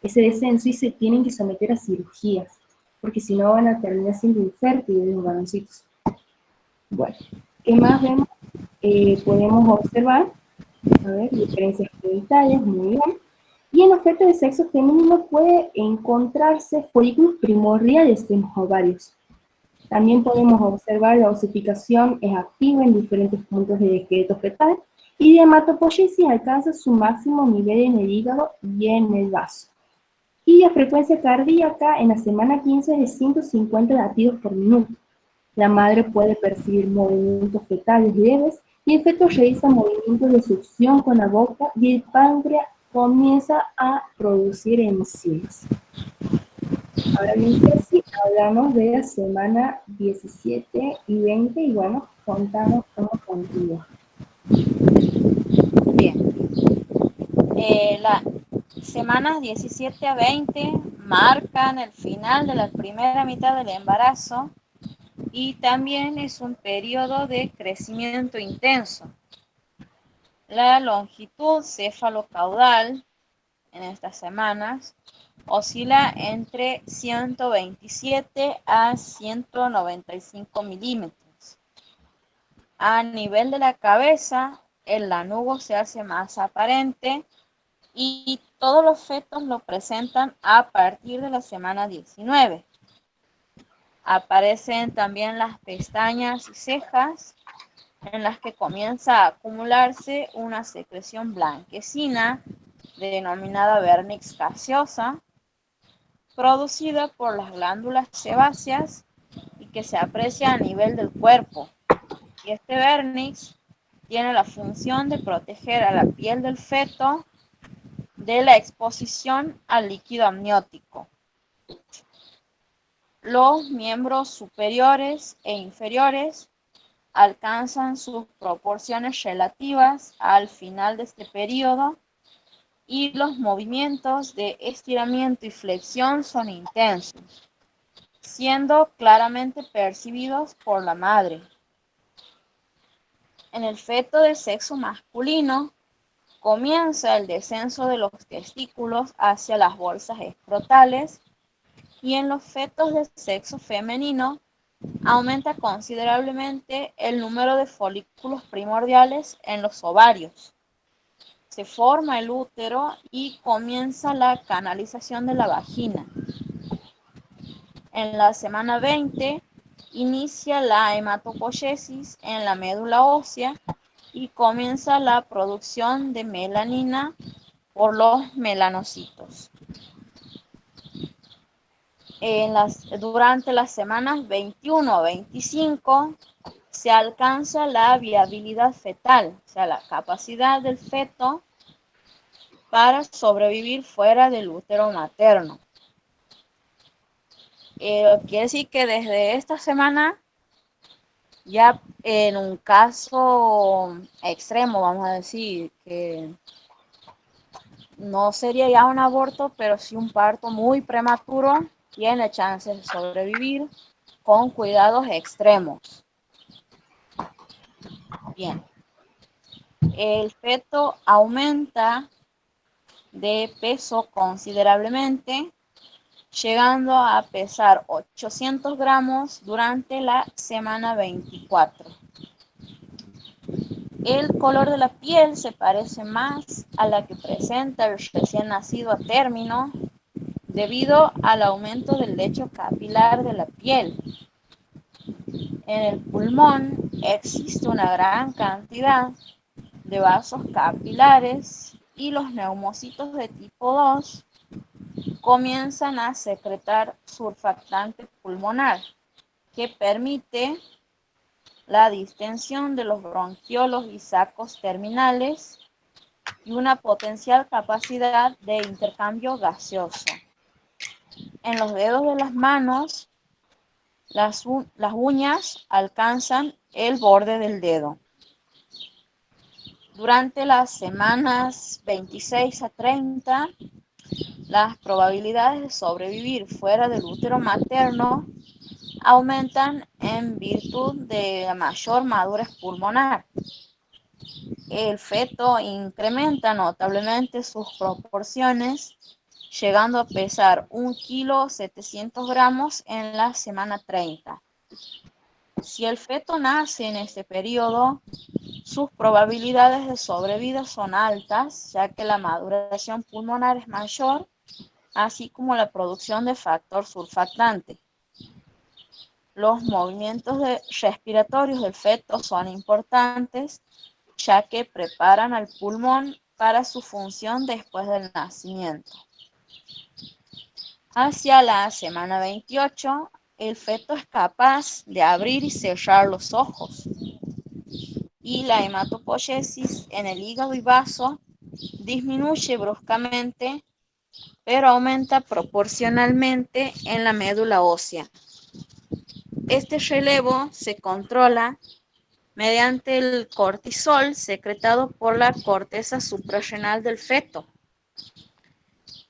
ese descenso y se tienen que someter a cirugías, porque si no van a terminar siendo infértiles los varoncitos. Bueno, ¿qué más vemos? Podemos observar, a ver, diferencias genitales, muy bien. Y en los fetos de sexo femenino puede encontrarse folículos primordiales de los ovarios. También podemos observar la osificación es activa en diferentes puntos del esqueleto fetal y la hematopoiesis alcanza su máximo nivel en el hígado y en el vaso. Y la frecuencia cardíaca en la semana 15 es de 150 latidos por minuto. La madre puede percibir movimientos fetales leves y el feto realiza movimientos de succión con la boca y el páncreas comienza a producir enzimas. Ahora bien, sí, hablamos de la semana 17 y 20 y bueno, contanos cómo continúa. Bien, las semanas 17 a 20 marcan el final de la primera mitad del embarazo y también es un periodo de crecimiento intenso. La longitud cefalocaudal en estas semanas oscila entre 127 a 195 milímetros. A nivel de la cabeza, el lanugo se hace más aparente y todos los fetos lo presentan a partir de la semana 19. Aparecen también las pestañas y cejas, en las que comienza a acumularse una secreción blanquecina denominada vernix gaseosa, producida por las glándulas sebáceas y que se aprecia a nivel del cuerpo. Y este vernix tiene la función de proteger a la piel del feto de la exposición al líquido amniótico. Los miembros superiores e inferiores alcanzan sus proporciones relativas al final de este periodo y los movimientos de estiramiento y flexión son intensos, siendo claramente percibidos por la madre. En el feto de sexo masculino comienza el descenso de los testículos hacia las bolsas escrotales y en los fetos de sexo femenino aumenta considerablemente el número de folículos primordiales en los ovarios. Se forma el útero y comienza la canalización de la vagina. En la semana 20 inicia la hematopoiesis en la médula ósea y comienza la producción de melanina por los melanocitos. Durante las semanas 21 a 25 se alcanza la viabilidad fetal, o sea, la capacidad del feto para sobrevivir fuera del útero materno. Quiere decir que desde esta semana, ya en un caso extremo, vamos a decir, que no sería ya un aborto, pero sí un parto muy prematuro, tiene chances de sobrevivir con cuidados extremos. Bien, el feto aumenta de peso considerablemente, llegando a pesar 800 gramos durante la semana 24. El color de la piel se parece más a la que presenta el recién nacido a término debido al aumento del lecho capilar de la piel. En el pulmón existe una gran cantidad de vasos capilares y los neumocitos de tipo 2 comienzan a secretar surfactante pulmonar que permite la distensión de los bronquiolos y sacos terminales y una potencial capacidad de intercambio gaseoso. En los dedos de las manos, las uñas alcanzan el borde del dedo. Durante las semanas 26 a 30, las probabilidades de sobrevivir fuera del útero materno aumentan en virtud de la mayor madurez pulmonar. El feto incrementa notablemente sus proporciones, llegando a pesar 1,7 kg en la semana 30. Si el feto nace en este periodo, sus probabilidades de sobrevida son altas, ya que la maduración pulmonar es mayor, así como la producción de factor surfactante. Los movimientos respiratorios del feto son importantes ya que preparan al pulmón para su función después del nacimiento. Hacia la semana 28, el feto es capaz de abrir y cerrar los ojos, y la hematopoiesis en el hígado y vaso disminuye bruscamente, pero aumenta proporcionalmente en la médula ósea. Este relevo se controla mediante el cortisol secretado por la corteza suprarrenal del feto.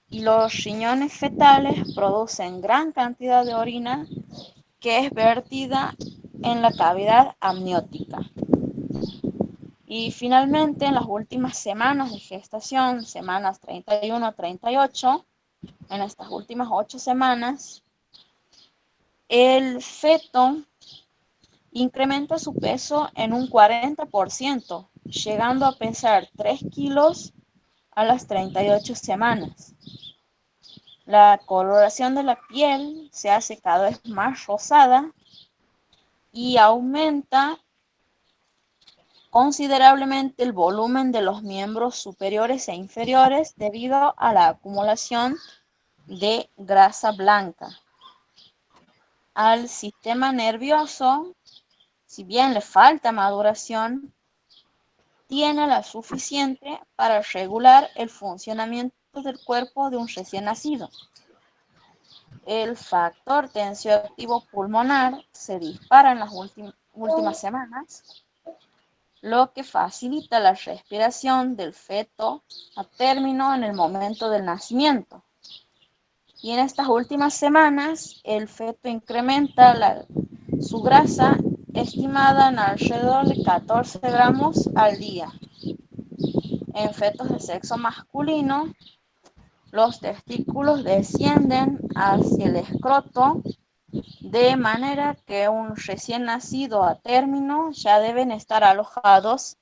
Y los riñones fetales producen gran cantidad de orina que es vertida en la cavidad amniótica. Y finalmente, en las últimas semanas de gestación, semanas 31 a 38, en estas últimas 8 semanas, el feto incrementa su peso en un 40%, llegando a pesar 3 kilos a las 38 semanas. La coloración de la piel se hace cada vez más rosada y aumenta considerablemente el volumen de los miembros superiores e inferiores debido a la acumulación de grasa blanca. Al sistema nervioso, si bien le falta maduración, tiene la suficiente para regular el funcionamiento del cuerpo de un recién nacido. El factor tensioactivo pulmonar se dispara en las últimas semanas, lo que facilita la respiración del feto a término en el momento del nacimiento. Y en estas últimas semanas, el feto incrementa su grasa estimada en alrededor de 14 gramos al día. En fetos de sexo masculino, los testículos descienden hacia el escroto, de manera que un recién nacido a término ya deben estar alojados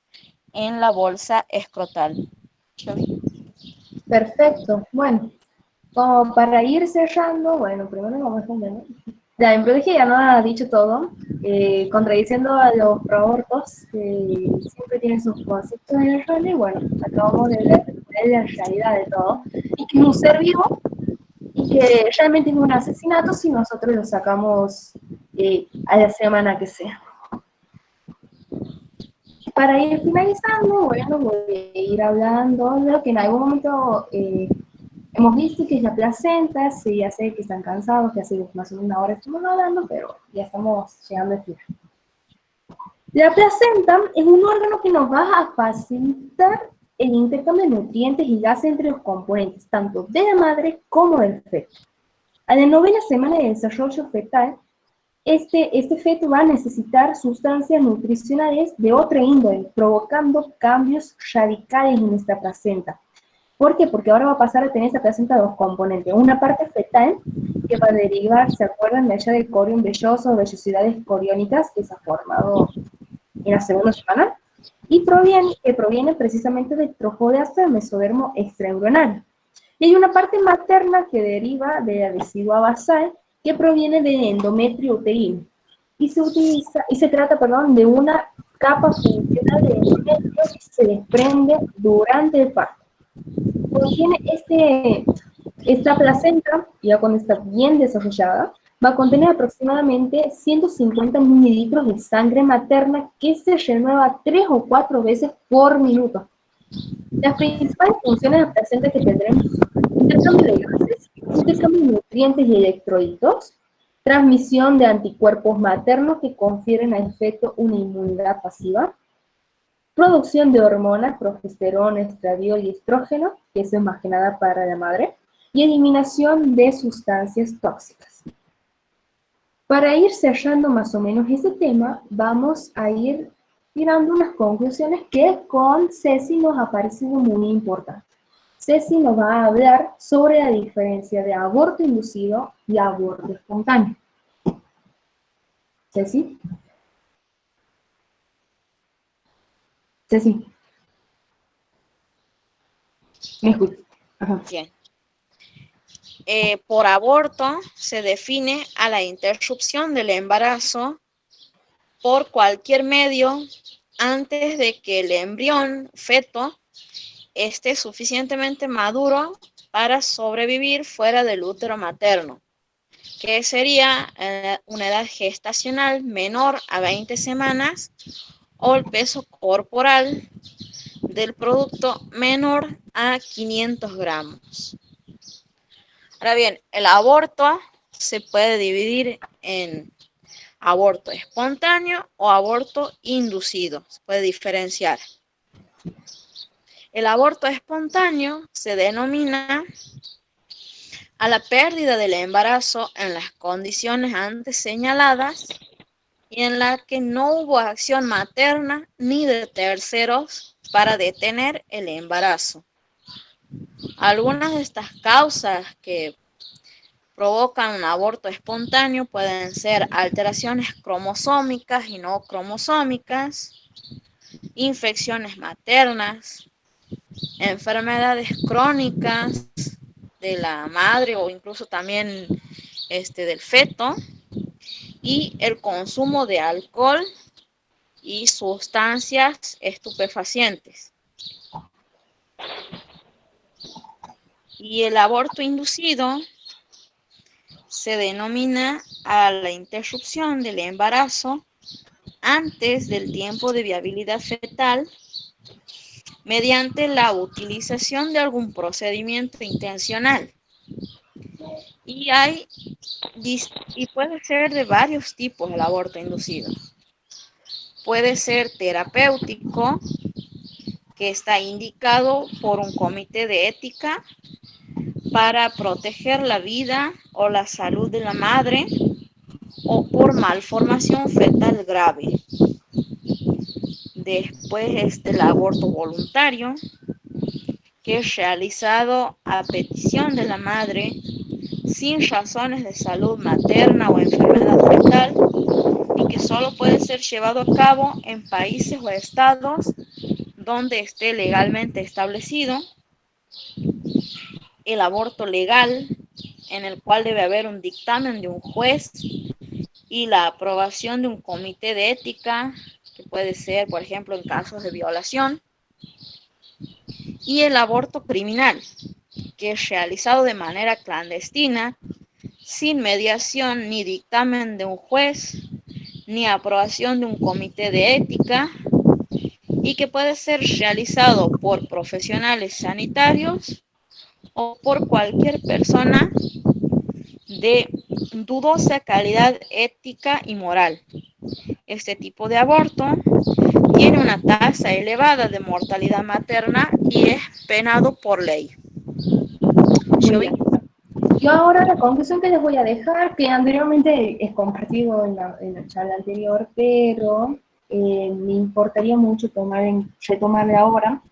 en la bolsa escrotal. Perfecto. Bueno, como para ir cerrando, bueno, primero vamos a poner. La embriología ya no ha dicho todo, contradiciendo a los proabortos, que siempre tienen sus conceptos erróneos, y bueno, acabamos de ver la realidad de todo, y que es un ser vivo, y que realmente es un asesinato si nosotros lo sacamos a la semana que sea. Para ir finalizando, bueno, voy a ir hablando de lo que en algún momento hemos visto, que es la placenta. Sí, ya sé que están cansados, que hace más o menos una hora estamos hablando, pero ya estamos llegando al final. La placenta es un órgano que nos va a facilitar el intercambio de nutrientes y gases entre los componentes, tanto de la madre como del feto. A la 9ª semana de desarrollo fetal, este feto va a necesitar sustancias nutricionales de otra índole, provocando cambios radicales en esta placenta. ¿Por qué? Porque ahora va a pasar a tener esta placenta dos componentes. Una parte fetal, que va a derivar, ¿se acuerdan de allá del corión velloso, vellosidades coriónicas, que se ha formado en la segunda semana? Y proviene precisamente del trofodeastro del mesodermo extraembrionario. Y hay una parte materna que deriva de la decidua basal, que proviene del endometrio uterino. Y se trata de una capa funcional de endometrio que se desprende durante el parto. Contiene esta placenta, ya cuando está bien desarrollada, va a contener aproximadamente 150 mililitros de sangre materna que se renueva 3 o 4 veces por minuto. Las principales funciones de la placenta que tendremos son intercambio de gases, intercambio de nutrientes y electrolitos, transmisión de anticuerpos maternos que confieren al feto una inmunidad pasiva, producción de hormonas, progesterona, estradiol y estrógeno, que eso es más que nada para la madre, y eliminación de sustancias tóxicas. Para ir cerrando más o menos este tema, vamos a ir tirando unas conclusiones que con Ceci nos ha parecido muy importantes. Ceci nos va a hablar sobre la diferencia de aborto inducido y aborto espontáneo. Ceci. Ceci. ¿Me escuchas? Ajá. Bien. Por aborto se define a la interrupción del embarazo por cualquier medio antes de que el embrión, feto, esté suficientemente maduro para sobrevivir fuera del útero materno, que sería una edad gestacional menor a 20 semanas o el peso corporal del producto menor a 500 gramos. Ahora bien, el aborto se puede dividir en aborto espontáneo o aborto inducido. Se puede diferenciar. El aborto espontáneo se denomina a la pérdida del embarazo en las condiciones antes señaladas y en la que no hubo acción materna ni de terceros para detener el embarazo. Algunas de estas causas que provocan un aborto espontáneo pueden ser alteraciones cromosómicas y no cromosómicas, infecciones maternas, enfermedades crónicas de la madre o incluso también del feto, y el consumo de alcohol y sustancias estupefacientes. Y el aborto inducido se denomina a la interrupción del embarazo antes del tiempo de viabilidad fetal mediante la utilización de algún procedimiento intencional. Y puede ser de varios tipos el aborto inducido. Puede ser terapéutico, que está indicado por un comité de ética para proteger la vida o la salud de la madre o por malformación fetal grave. Después el aborto voluntario, que es realizado a petición de la madre sin razones de salud materna o enfermedad fetal y que solo puede ser llevado a cabo en países o estados donde esté legalmente establecido. El aborto legal, en el cual debe haber un dictamen de un juez y la aprobación de un comité de ética, que puede ser, por ejemplo, en casos de violación. Y el aborto criminal, que es realizado de manera clandestina, sin mediación ni dictamen de un juez, ni aprobación de un comité de ética, y que puede ser realizado por profesionales sanitarios o por cualquier persona de dudosa calidad ética y moral. Este tipo de aborto tiene una tasa elevada de mortalidad materna y es penado por ley. Muy bien. Yo ahora la conclusión que les voy a dejar, que anteriormente es compartido en la charla anterior, pero me importaría mucho retomarla ahora,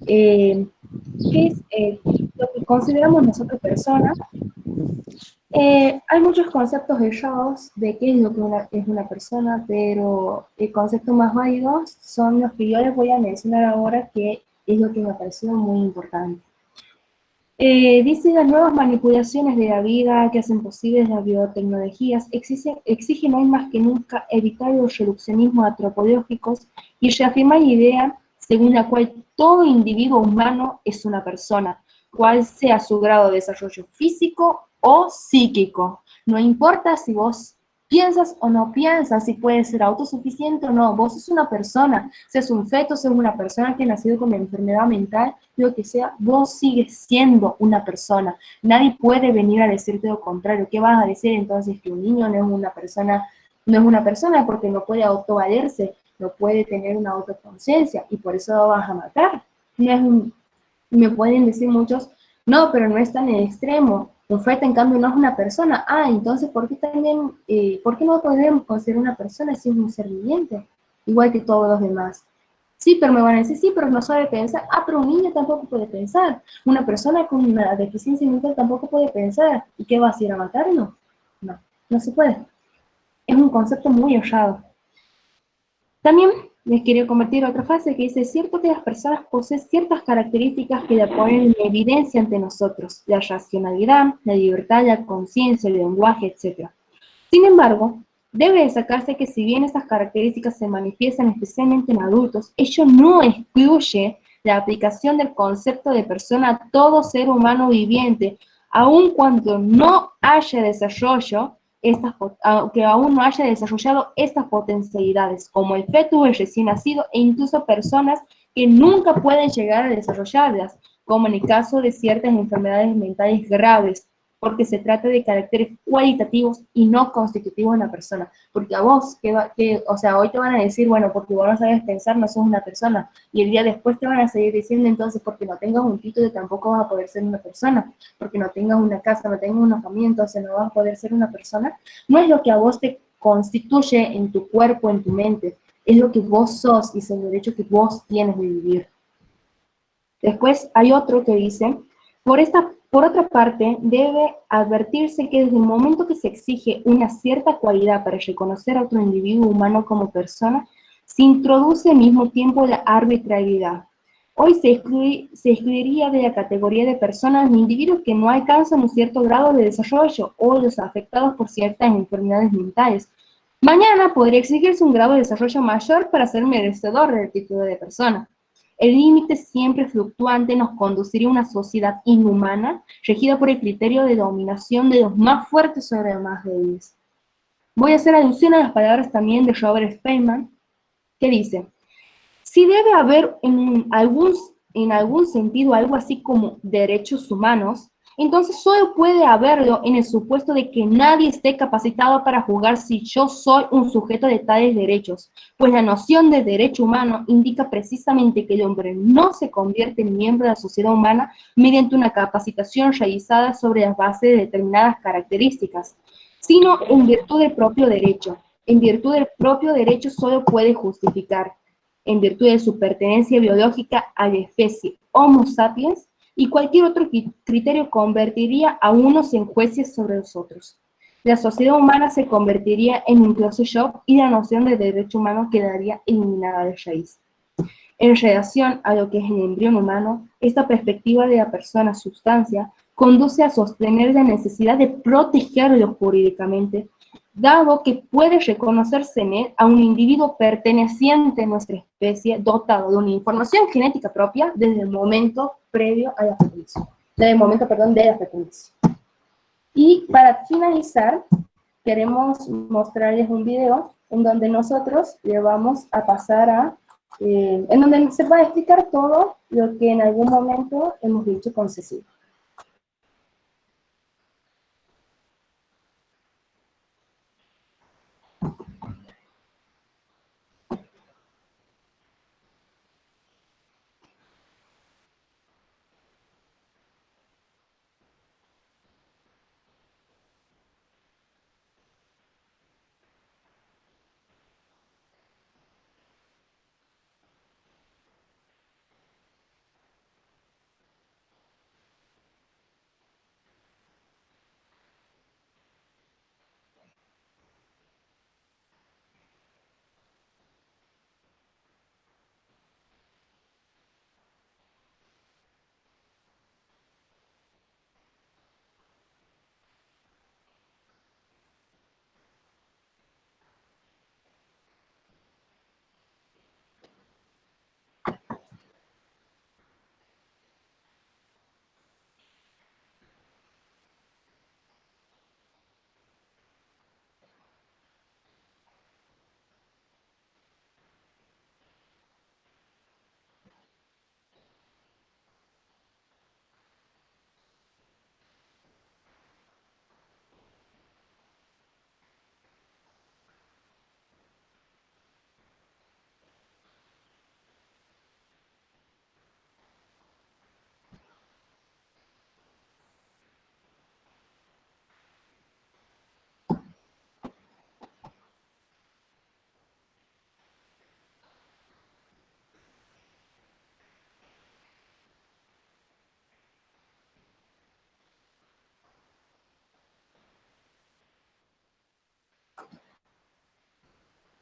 que es lo que consideramos nosotros personas. Hay muchos conceptos errados de qué es lo que es una persona, pero el concepto más válidos son los que yo les voy a mencionar ahora, que es lo que me pareció muy importante. Dice, las nuevas manipulaciones de la vida que hacen posibles las biotecnologías exigen hoy más que nunca evitar los reduccionismos antropológicos y reafirmar la idea según la cual todo individuo humano es una persona, cual sea su grado de desarrollo físico o psíquico. No importa si vos piensas o no piensas, si puedes ser autosuficiente o no, vos sos una persona, seas un feto, seas una persona que ha nacido con enfermedad mental, lo que sea, vos sigues siendo una persona. Nadie puede venir a decirte lo contrario. ¿Qué vas a decir entonces? Que un niño no es una persona porque no puede autovalerse, no puede tener una autoconciencia y por eso lo vas a matar. Me pueden decir muchos, no, pero no es tan en extremo. Un feto, en cambio, no es una persona. Ah, entonces, ¿por qué no podemos considerar una persona si es un ser viviente? Igual que todos los demás. Sí, pero me van a decir, sí, pero no sabe pensar. Ah, pero un niño tampoco puede pensar. Una persona con una deficiencia mental tampoco puede pensar. ¿Y qué vas a ir a matarlo? No, no se puede. Es un concepto muy errado. También les quería compartir otra frase que dice, es cierto que las personas poseen ciertas características que la ponen en evidencia ante nosotros, la racionalidad, la libertad, la conciencia, el lenguaje, etc. Sin embargo, Debe destacarse que si bien estas características se manifiestan especialmente en adultos, ello no excluye la aplicación del concepto de persona a todo ser humano viviente, aun cuando no haya desarrollo, que aún no haya desarrollado estas potencialidades, como el feto, el recién nacido e incluso personas que nunca pueden llegar a desarrollarlas, como en el caso de ciertas enfermedades mentales graves, porque se trata de caracteres cualitativos y no constitutivos de una persona. Porque a vos, o sea, hoy te van a decir, bueno, porque vos no sabes pensar, no sos una persona, y el día después te van a seguir diciendo, entonces, porque no tengas un título tampoco vas a poder ser una persona, porque no tengas una casa, no tengas una familia, entonces no vas a poder ser una persona. No es lo que a vos te constituye en tu cuerpo, en tu mente, es lo que vos sos y es el derecho que vos tienes de vivir. Después hay otro que dice, por otra parte, debe advertirse que desde el momento que se exige una cierta cualidad para reconocer a otro individuo humano como persona, se introduce al mismo tiempo la arbitrariedad. Hoy se excluiría de la categoría de personas individuos que no alcanzan un cierto grado de desarrollo o los afectados por ciertas enfermedades mentales. Mañana podría exigirse un grado de desarrollo mayor para ser merecedor del título de persona. El límite siempre fluctuante nos conduciría a una sociedad inhumana, regida por el criterio de dominación de los más fuertes sobre los más débiles. Voy a hacer alusión a las palabras también de Robert Feynman, que dice, si debe haber en algún sentido algo así como derechos humanos, entonces solo puede haberlo en el supuesto de que nadie esté capacitado para juzgar si yo soy un sujeto de tales derechos, pues la noción de derecho humano indica precisamente que el hombre no se convierte en miembro de la sociedad humana mediante una capacitación realizada sobre las bases de determinadas características, sino en virtud del propio derecho. En virtud del propio derecho solo puede justificar, en virtud de su pertenencia biológica a la especie Homo sapiens, y cualquier otro criterio convertiría a unos en jueces sobre los otros. La sociedad humana se convertiría en un closed shop y la noción de derecho humano quedaría eliminada de raíz. En relación a lo que es el embrión humano, esta perspectiva de la persona sustancia conduce a sostener la necesidad de protegerlo jurídicamente, dado que puede reconocerse en él a un individuo perteneciente a nuestra especie, dotado de una información genética propia desde el momento previo a la fecundación. Desde el momento, perdón, de la fecundación. Y para finalizar, queremos mostrarles un video en donde nosotros le vamos a pasar a, en donde se va a explicar todo lo que en algún momento hemos dicho con Cecilia.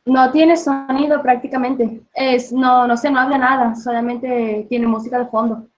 No tiene sonido prácticamente, no sé, no habla nada, solamente tiene música de fondo.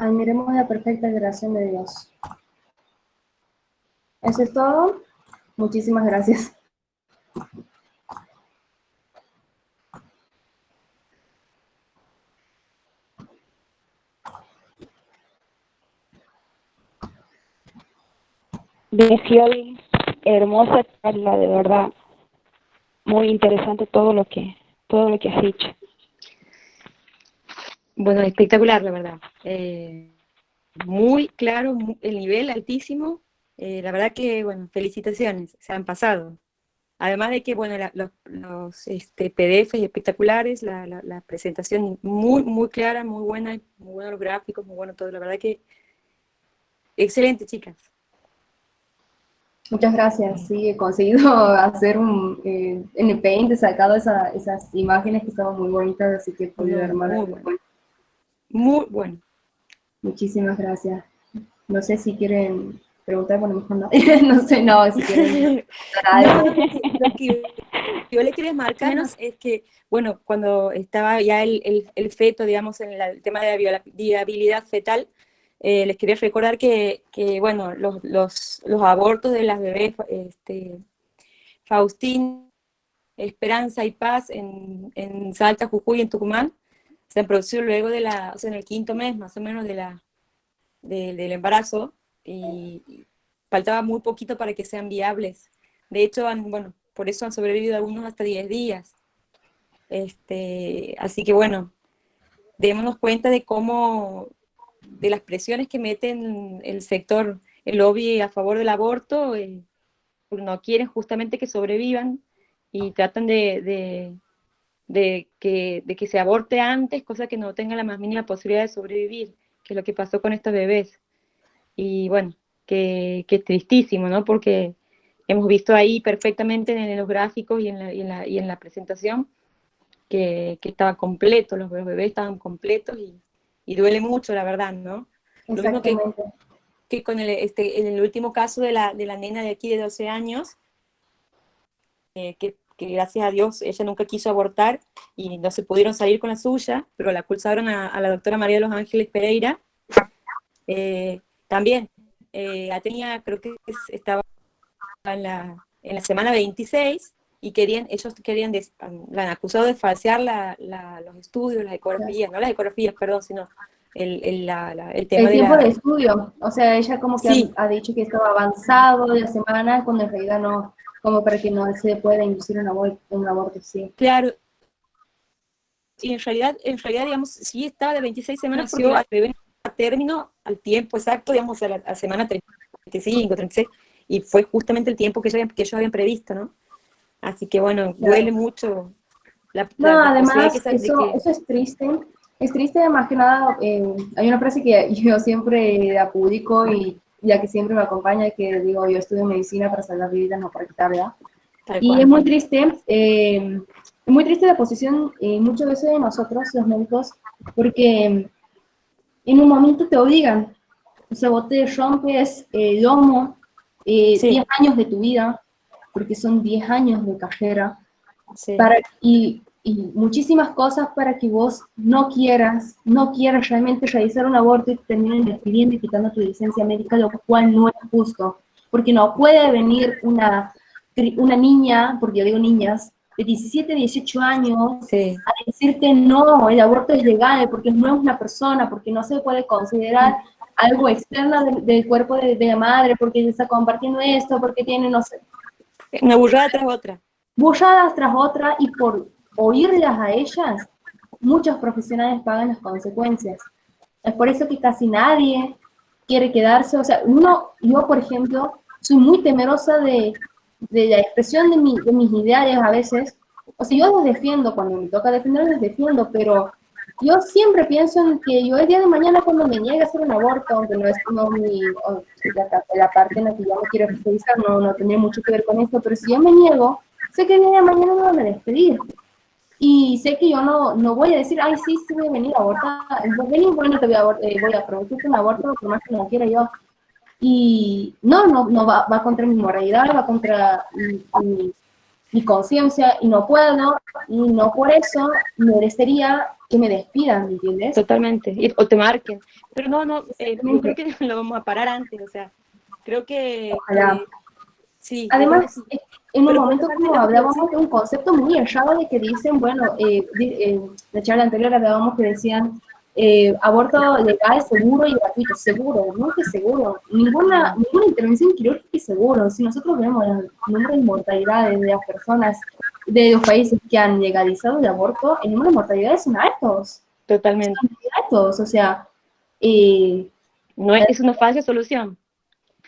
admiremos la perfecta creación de Dios. Eso es todo. Muchísimas gracias. Bien, Fiori, hermosa charla, de verdad, muy interesante todo lo que has dicho. Bueno, espectacular, la verdad. Muy claro, el nivel altísimo. La verdad que, bueno, felicitaciones, se han pasado. Además de que, bueno, los PDFs espectaculares, la presentación muy clara, muy buena, muy buenos los gráficos, muy bueno todo. La verdad que excelente, chicas. Muchas gracias. Sí, he conseguido hacer en el Paint, he sacado esas imágenes que estaban muy bonitas, así que he podido armar Muy algo bueno. bueno. Muy bueno. Muchísimas gracias. No sé si quieren preguntar, bueno, mejor no. No sé, no, si quieren preguntar algo. No, lo que yo le quería marcar menos es que, bueno, cuando estaba ya el feto, digamos, en el tema de la viabilidad fetal, les quería recordar que bueno, los abortos de las bebés, Faustín, Esperanza y Paz en Salta, Jujuy y en Tucumán, se han producido luego o sea, en el 5.º mes más o menos del embarazo, y faltaba muy poquito para que sean viables. De hecho, bueno, por eso han sobrevivido algunos hasta 10 días. Así que bueno, démonos cuenta de cómo, de las presiones que meten el sector, el lobby a favor del aborto, porque no quieren justamente que sobrevivan y tratan de que se aborte antes, cosa que no tenga la más mínima posibilidad de sobrevivir, que es lo que pasó con estos bebés. Y bueno, que es tristísimo, ¿no? Porque hemos visto ahí perfectamente en los gráficos y en la presentación que estaban completos, los bebés estaban completos y duele mucho, la verdad, ¿no? Lo mismo Exactamente. que con en el último caso de la nena de aquí de 12 años, que gracias a Dios ella nunca quiso abortar y no se pudieron salir con la suya, pero la acusaron a la doctora María de los Ángeles Pereira. También tenía, creo que estaba en la semana 26 y ellos querían, la han acusado de falsear los estudios, las ecografías, no las ecografías, perdón, sino el tema El de tiempo de la... estudio, o sea, ella como que Sí, ha dicho que estaba avanzado de la semana, cuando en realidad no, como para que no se pueda inducir un aborto, sí. claro. Y en realidad, digamos, sí estaba de 26 semanas porque el bebé a término al tiempo exacto, digamos, a la semana 35, 36, y fue justamente el tiempo que ellos habían previsto, ¿no? Así que bueno, Claro. duele mucho No, la posibilidad además, de que... es triste más que nada, hay una frase que yo siempre apudico y ya que siempre me acompaña, que digo, yo estudio medicina para salvar vidas, no para quitarla. Tal Y cual. es muy triste la posición muchas veces de nosotros, los médicos, porque en un momento te obligan, o sea, vos te rompes el lomo, Sí, 10 años de tu vida, porque son 10 años de carrera, sí. y muchísimas cosas para que vos no quieras realmente realizar un aborto y te terminen despidiendo y quitando tu licencia médica, lo cual no es justo, porque no puede venir una niña, porque yo digo niñas, de 17, 18 años, Sí. a decirte no, el aborto es legal, porque no es una persona, porque no se puede considerar algo externo del cuerpo de la madre, porque ella está compartiendo esto, porque tiene, no sé, Una burrada tras otra. burradas tras otra, y por oírlas a ellas, muchos profesionales pagan las consecuencias. Es por eso que casi nadie quiere quedarse, o sea, yo por ejemplo, soy muy temerosa de la expresión de mis ideales a veces. O sea, yo los defiendo, cuando me toca defenderlos los defiendo, pero yo siempre pienso en que yo el día de mañana, cuando me niegue a hacer un aborto, aunque no es la parte en la que yo me quiero especializar, no tendría mucho que ver con esto, pero si yo me niego, sé que el día de mañana me van a despedir. Y sé que yo no voy a decir, ay, sí, sí voy a venir a abortar, vení, bueno, voy a provocar un aborto, por más que no quiera yo. Y no va contra mi moralidad, va contra mi conciencia y no puedo, y no por eso merecería que me despidan, ¿me entiendes? Totalmente, o te marquen. Pero no, yo Exactamente. creo que lo vamos a parar antes, o sea, creo que Ojalá. sí, yo creo que Además, sí. en un Pero por momento otra parte, como lo que hablábamos decía, de un concepto muy errado de que dicen, bueno, la charla anterior hablábamos que decían aborto legal, seguro y gratuito. Seguro, no que seguro. Ninguna intervención quirúrgica es seguro. Si nosotros vemos el número de mortalidades de las personas de los países que han legalizado el aborto, el número de mortalidades son altos. totalmente, Son muy altos. O sea, eh, no es una falsa solución.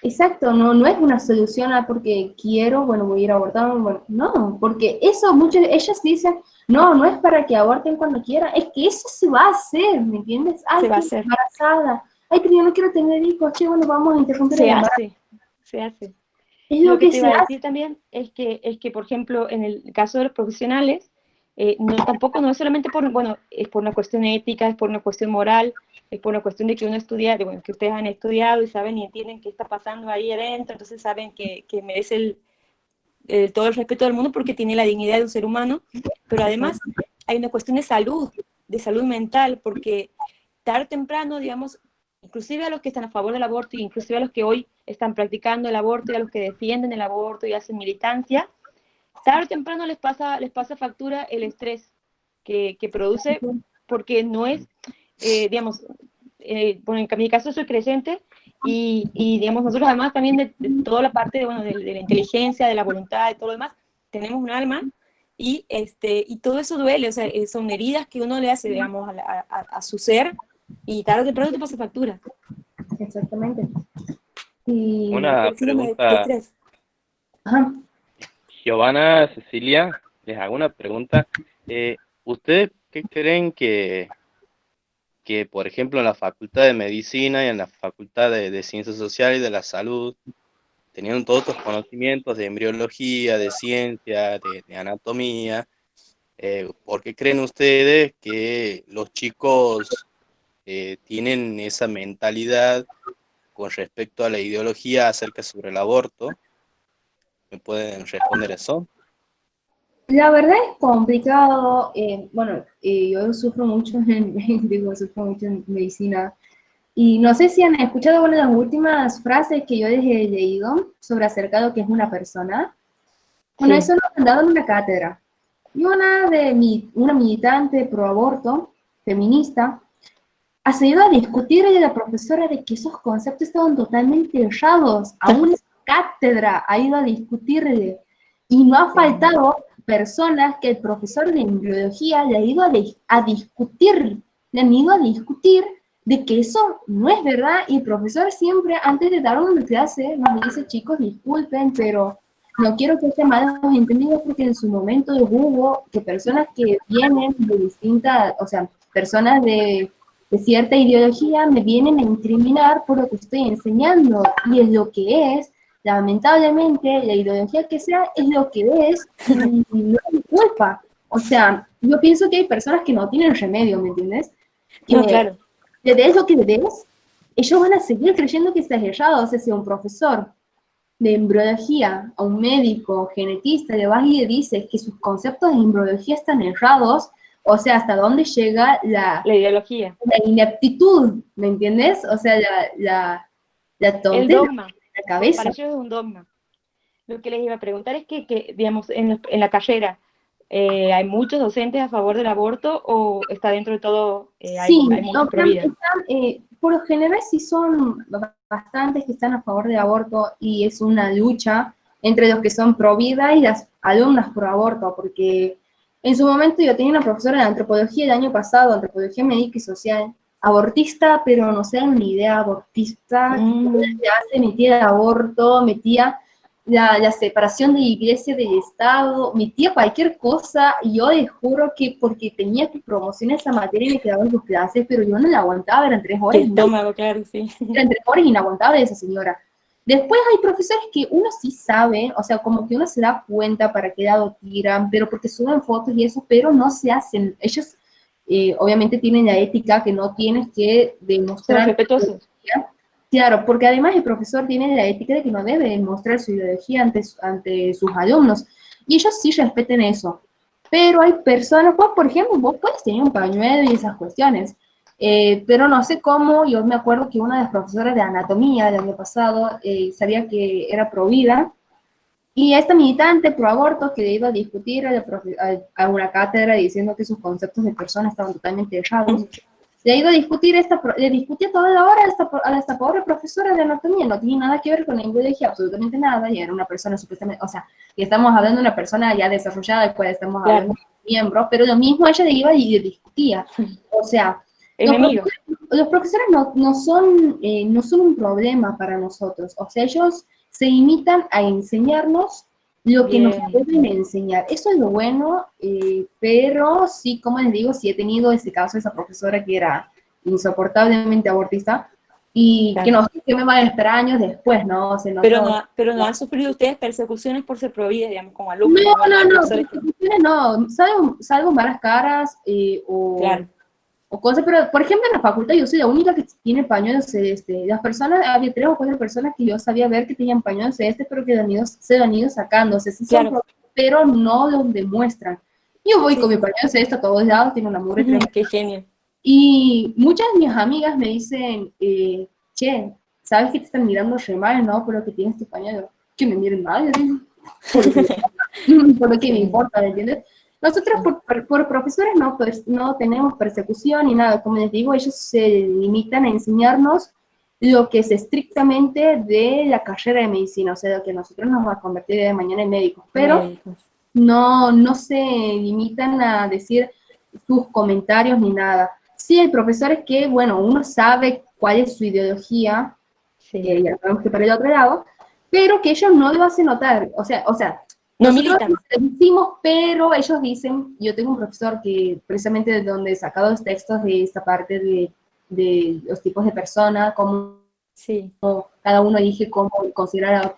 exacto, no es una solución a porque quiero, bueno, voy a ir a abortar, bueno, no, porque eso muchas, ellas dicen, no es para que aborten cuando quieran, es que eso se va a hacer, ¿me entiendes? Ay, Se va a estoy hacer, embarazada, ay, pero yo no quiero tener hijos, che, bueno, vamos a interrumpir el se embarazo. hace, se hace. Es Lo lo que que te se iba a hace, decir también es que, por ejemplo, en el caso de los profesionales, tampoco no es solamente por, bueno, es por una cuestión ética, es por una cuestión moral, es por una cuestión de que uno estudia, bueno, que ustedes han estudiado y saben y entienden qué está pasando ahí adentro, entonces saben que merece todo el respeto del mundo porque tiene la dignidad de un ser humano, pero además hay una cuestión de salud mental, porque tarde o temprano, digamos, inclusive a los que están a favor del aborto, inclusive a los que hoy están practicando el aborto y a los que defienden el aborto y hacen militancia, tarde o temprano les pasa factura el estrés que produce, porque no es, digamos, bueno, en mi caso soy creyente digamos, nosotros además también de toda la parte bueno, de la inteligencia, de la voluntad, de todo lo demás, tenemos un alma y todo eso duele, o sea, son heridas que uno le hace, digamos, a su ser y tarde o temprano te pasa factura. exactamente. Y, Una Sí, de pregunta, estrés. ajá, Giovanna, Cecilia, les hago una pregunta. ¿Ustedes qué creen que, por ejemplo, en la Facultad de Medicina y en la Facultad de Ciencias Sociales y de la Salud, teniendo todos estos conocimientos de embriología, de ciencia, de anatomía, ¿por qué creen ustedes que los chicos tienen esa mentalidad con respecto a la ideología acerca sobre el aborto? ¿Me pueden responder eso? la verdad es complicado, bueno, yo sufro mucho sufro mucho en medicina. Y no sé si han escuchado una de las últimas frases que yo les he leído sobre acerca de lo que es una persona. Bueno, Sí, eso lo han dado en una cátedra. Y una militante pro aborto, feminista, ha salido a discutirle a la profesora de que esos conceptos estaban totalmente errados. A una cátedra ha ido a discutirle. Y no ha faltado personas que el profesor de embriología le ha ido a discutir, le han ido a discutir de que eso no es verdad. Y el profesor siempre, antes de dar una clase, nos dice, chicos, disculpen, pero no quiero que estén malos entendidos porque en su momento hubo que personas que vienen de distintas, o sea, personas de cierta ideología me vienen a incriminar por lo que estoy enseñando y es lo que es, lamentablemente la ideología que sea es lo que es y no es mi culpa. O sea, yo pienso que hay personas que no tienen remedio, ¿me entiendes? no, Que claro. le des lo que le des, ellos van a seguir creyendo que estás errado. O sea, si un profesor de embriología a un médico genetista le vas y le dices que sus conceptos de embriología están errados, o sea, hasta dónde llega La ideología. la ineptitud, ¿me entiendes? O sea, la El tontería dogma. de la cabeza. Para ellos es un dogma. Lo que les iba a preguntar es que digamos, en la carrera, ¿hay muchos docentes a favor del aborto o está dentro de todo, Sí, hay muchos pro vida? por lo general sí son bastantes que están a favor del aborto y es una lucha entre los que son pro vida y las alumnas pro aborto, porque en su momento yo tenía una profesora de antropología el año pasado, antropología médica y social, abortista, pero no se dan una idea, abortista, que hace, metía el aborto, metía la separación de la iglesia del Estado, metía cualquier cosa, y yo les juro que porque tenía que promocionar esa materia y me quedaba en sus clases, pero yo no la aguantaba, eran 3 Qué horas, estómago, claro, sí. eran 3 horas inaguantables de esa señora. Después hay profesores que uno sí sabe, o sea, como que uno se da cuenta para qué lado tiran, pero porque suben fotos y eso, pero no se hacen. Ellos obviamente tienen la ética que no tienes que Son demostrar. respetuosos. Claro, porque además el profesor tiene la ética de que no debe mostrar su ideología ante sus alumnos. y ellos sí respeten eso. Pero hay personas, pues, por ejemplo, vos puedes tener un pañuelo y esas cuestiones, pero no sé cómo. Yo me acuerdo que una de las profesoras de anatomía del año pasado sabía que era provida, y esta militante pro aborto que iba a discutir a una cátedra diciendo que sus conceptos de persona estaban totalmente errados, le iba a discutir le discutía toda la hora a esta pobre profesora de anatomía, no tenía nada que ver con la ideología, absolutamente nada, y era una persona supuestamente, o sea, y estamos hablando de una persona ya desarrollada, del cual estamos hablando de un miembro, pero lo mismo ella le iba y le discutía. O sea, Enemigo. los profesores no son un problema para nosotros, o sea, ellos se limitan a enseñarnos lo que nos pueden enseñar. Eso es lo bueno, pero sí, como les digo, sí he tenido ese caso de esa profesora que era insoportablemente abortista, y que no sé qué me van a esperar años después, ¿no? O sea, Pero no han sufrido ustedes persecuciones por ser prohibidas, digamos, como alumnos. No, persecuciones no, salvo malas caras o cosas, pero por ejemplo en la facultad yo soy la única que tiene pañuelos celestes. Las personas, había 3 o 4 personas que yo sabía ver que tenían pañuelos celestes, pero que se lo han ido sacando, o sea, sí son problemas, pero no los demuestran. Yo voy con mi pañuelo celeste a todos lados, tiene una mugre tremenda. Qué genio. Y muchas de mis amigas me dicen, che, ¿sabes que te están mirando re mal, no? Por lo que tienes tu pañuelo. Que me miren mal, yo digo, por lo que me importa, ¿me entiendes? Nosotros por profesores pues, no tenemos persecución ni nada. Como les digo, ellos se limitan a enseñarnos lo que es estrictamente de la carrera de medicina, o sea, lo que nosotros nos va a convertir de mañana en médicos, pero no se limitan a decir sus comentarios ni nada. Sí, hay profesores que, bueno, uno sabe cuál es su ideología, que ya sabemos que para el otro lado, pero que ellos no lo hacen notar, o sea, no nosotros militan. lo decimos, pero ellos dicen, yo tengo un profesor que precisamente de donde he sacado los textos de esta parte de los tipos de personas, cómo cada uno elige cómo considerar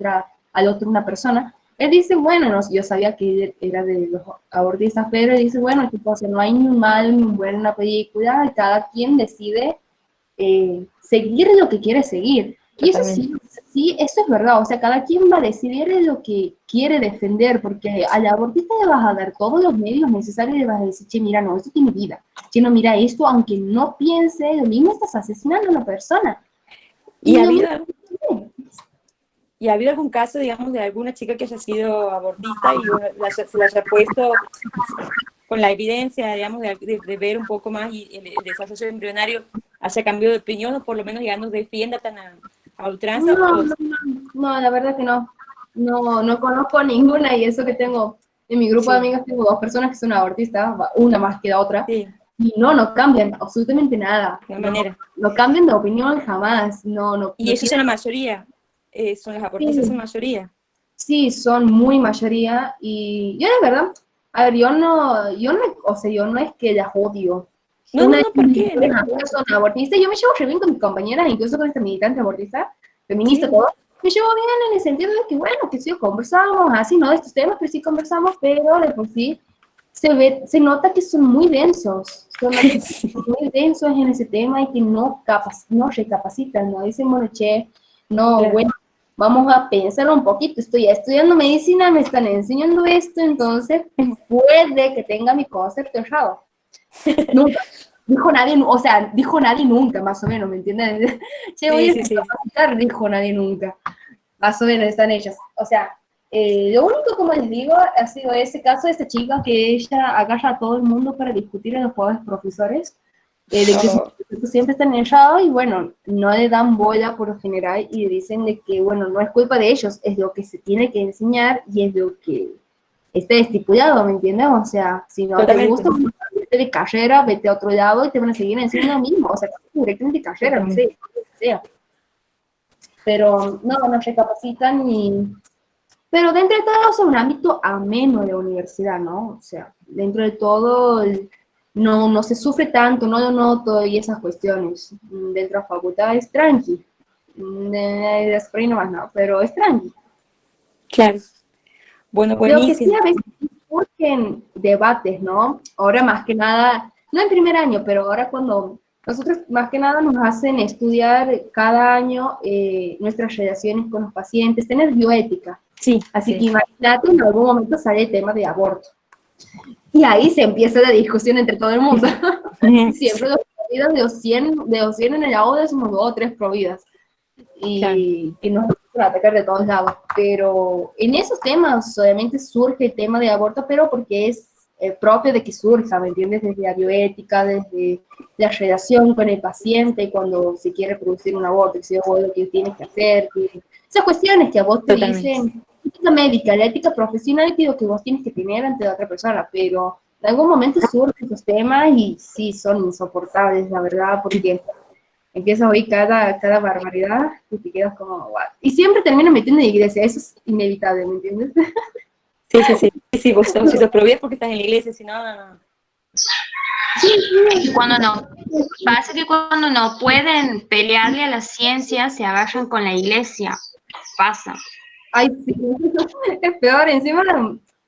al otro una persona. Él dice, bueno, yo sabía que él era de los abortistas, pero él dice, bueno, tipo, o sea, no hay ni un mal ni un bueno en una película, y cada quien decide seguir lo que quiere seguir. Totalmente. Y eso sí, eso es verdad, o sea, cada quien va a decidir lo que quiere defender, porque al abortista le vas a dar todos los medios necesarios y le vas a decir, che, mira, no, esto tiene vida, che, no, mira, esto, aunque no piense, lo mismo estás asesinando a una persona. ¿Y ha habido algún caso, digamos, de alguna chica que haya sido abortista y se la haya puesto con la evidencia, digamos, de ver un poco más y el desarrollo embrionario haya cambiado de opinión, o por lo menos, digamos, defienda tan a ultranza? No, la verdad que no. No conozco ninguna, y eso que tengo, en mi grupo de amigas tengo 2 personas que son abortistas, una más que la otra, y no cambian absolutamente nada. De manera. No cambian de opinión jamás. Y ellos son la mayoría, son las abortistas, son mayoría. Sí, son muy mayoría, y yo la verdad, a ver, yo no es que las odio. No, ¿por qué? Son abortistas, yo me llevo re bien con mis compañeras, incluso con esta militante abortista, feminista, todo. Me llevo bien en el sentido de que, bueno, que sí, conversamos, así, no de estos temas, pero sí conversamos, pero de por sí se nota que son muy densos, muy densos en ese tema, y que no recapacitan, no dicen, bueno, che, bueno, vamos a pensar un poquito, estoy estudiando medicina, me están enseñando esto, entonces puede que tenga mi concepto errado. Nunca. Dijo nadie nunca, más o menos, ¿me entiendes? Che, voy a capacitar, dijo nadie nunca. Más o menos están ellas. O sea, lo único, como les digo, ha sido ese caso de esta chica que ella agarra a todo el mundo para discutir a los pobres profesores, de que siempre están errados, y bueno, no le dan bola por lo general, y dicen de que, bueno, no es culpa de ellos, es lo que se tiene que enseñar y es lo que está estipulado, ¿me entiendes? O sea, si no te gusta, vete de carrera, vete a otro lado y te van a seguir enseñando lo mismo, o sea, directamente de carrera, no sé, lo que sea. Pero no recapacitan, pero dentro de todo es un ámbito ameno de la universidad, ¿no? O sea, dentro de todo no se sufre tanto, no lo noto, y esas cuestiones. Dentro de la facultad es tranqui, de por ahí nomás no, pero es tranqui. Claro. Bueno, buenísimo. Lo que sí a veces surgen debates, ¿no? Ahora más que nada, no en primer año, pero ahora cuando nosotros más que nada nos hacen estudiar cada año nuestras relaciones con los pacientes, tener bioética. Sí, Así sí. que imagínate, en algún momento sale el tema de aborto. Y ahí se empieza la discusión entre todo el mundo. Y siempre los providas de 200 en el audio somos 2 o 3 providas. Y nos van a atacar de todos lados. Pero en esos temas solamente surge el tema de aborto, pero porque es propio de que surja, ¿me entiendes? Desde la bioética, desde la relación con el paciente, cuando se quiere producir un aborto, que sea lo que tienes que hacer. Esas cuestiones que a vos te Totalmente. dicen, ética médica, la ética profesional, que que vos tienes que tener ante otra persona, pero en algún momento surgen esos temas y sí, son insoportables, la verdad, porque empiezas a oír cada barbaridad y te quedas como, what? Y siempre terminas metiendo en la iglesia, eso es inevitable, ¿me entiendes? Sí, sí, sí. Sí, vos si sos pro vida es porque estás en la iglesia, si no, no. Y cuando no, pasa que cuando no pueden pelearle a la ciencia, se agarran con la iglesia. Pasa. Ay, sí, es peor, encima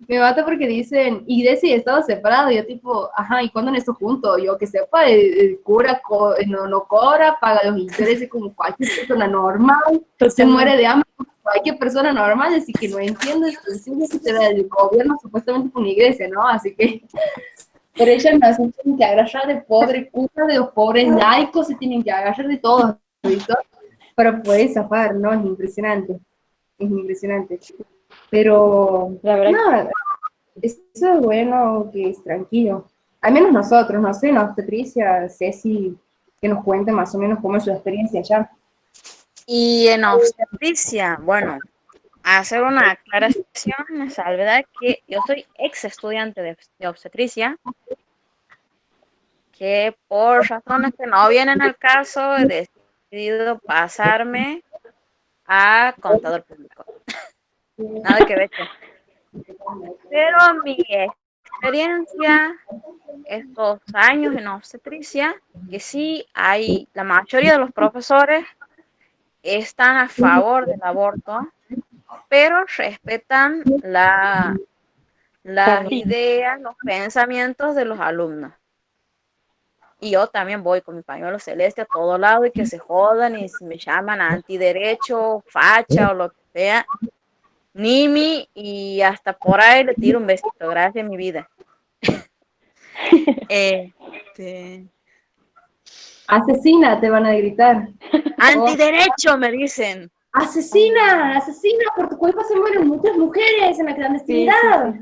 me mata porque dicen iglesia y Estado separado, y yo tipo, ajá, ¿y cuándo en esto juntos? Yo que sepa, el cura no cobra, paga los intereses como cualquier persona normal, se muere de hambre como cualquier persona normal, así que no entiendo, encima que se da el gobierno supuestamente con la iglesia, ¿no? Así que, pero ellas no se tienen que agarrar de pobre cura, de los pobres laicos, se tienen que agarrar de todos, ¿listo? Para poder zafar, ¿no? Es impresionante. Pero, La verdad, no, eso es bueno, que es tranquilo. Al menos nosotros, no sé, la obstetricia, Ceci, que nos cuente más o menos cómo es su experiencia allá. Y en obstetricia, bueno, hacer una aclaración, una salvedad, que yo soy ex estudiante de obstetricia, que por razones que no vienen al caso he decidido pasarme a contador público. Nada que ver. Pero mi experiencia, estos años en obstetricia, que sí hay, la mayoría de los profesores están a favor del aborto, pero respetan las ideas, los pensamientos de los alumnos. Y yo también voy con mi pañuelo celeste a todo lado y que se jodan y si me llaman antiderecho, facha o lo que sea, Nimi, y hasta por ahí le tiro un besito, gracias mi vida. Asesina, te van a gritar. Antiderecho, me dicen. Asesina, asesina, por tu culpa se mueren muchas mujeres en la clandestinidad.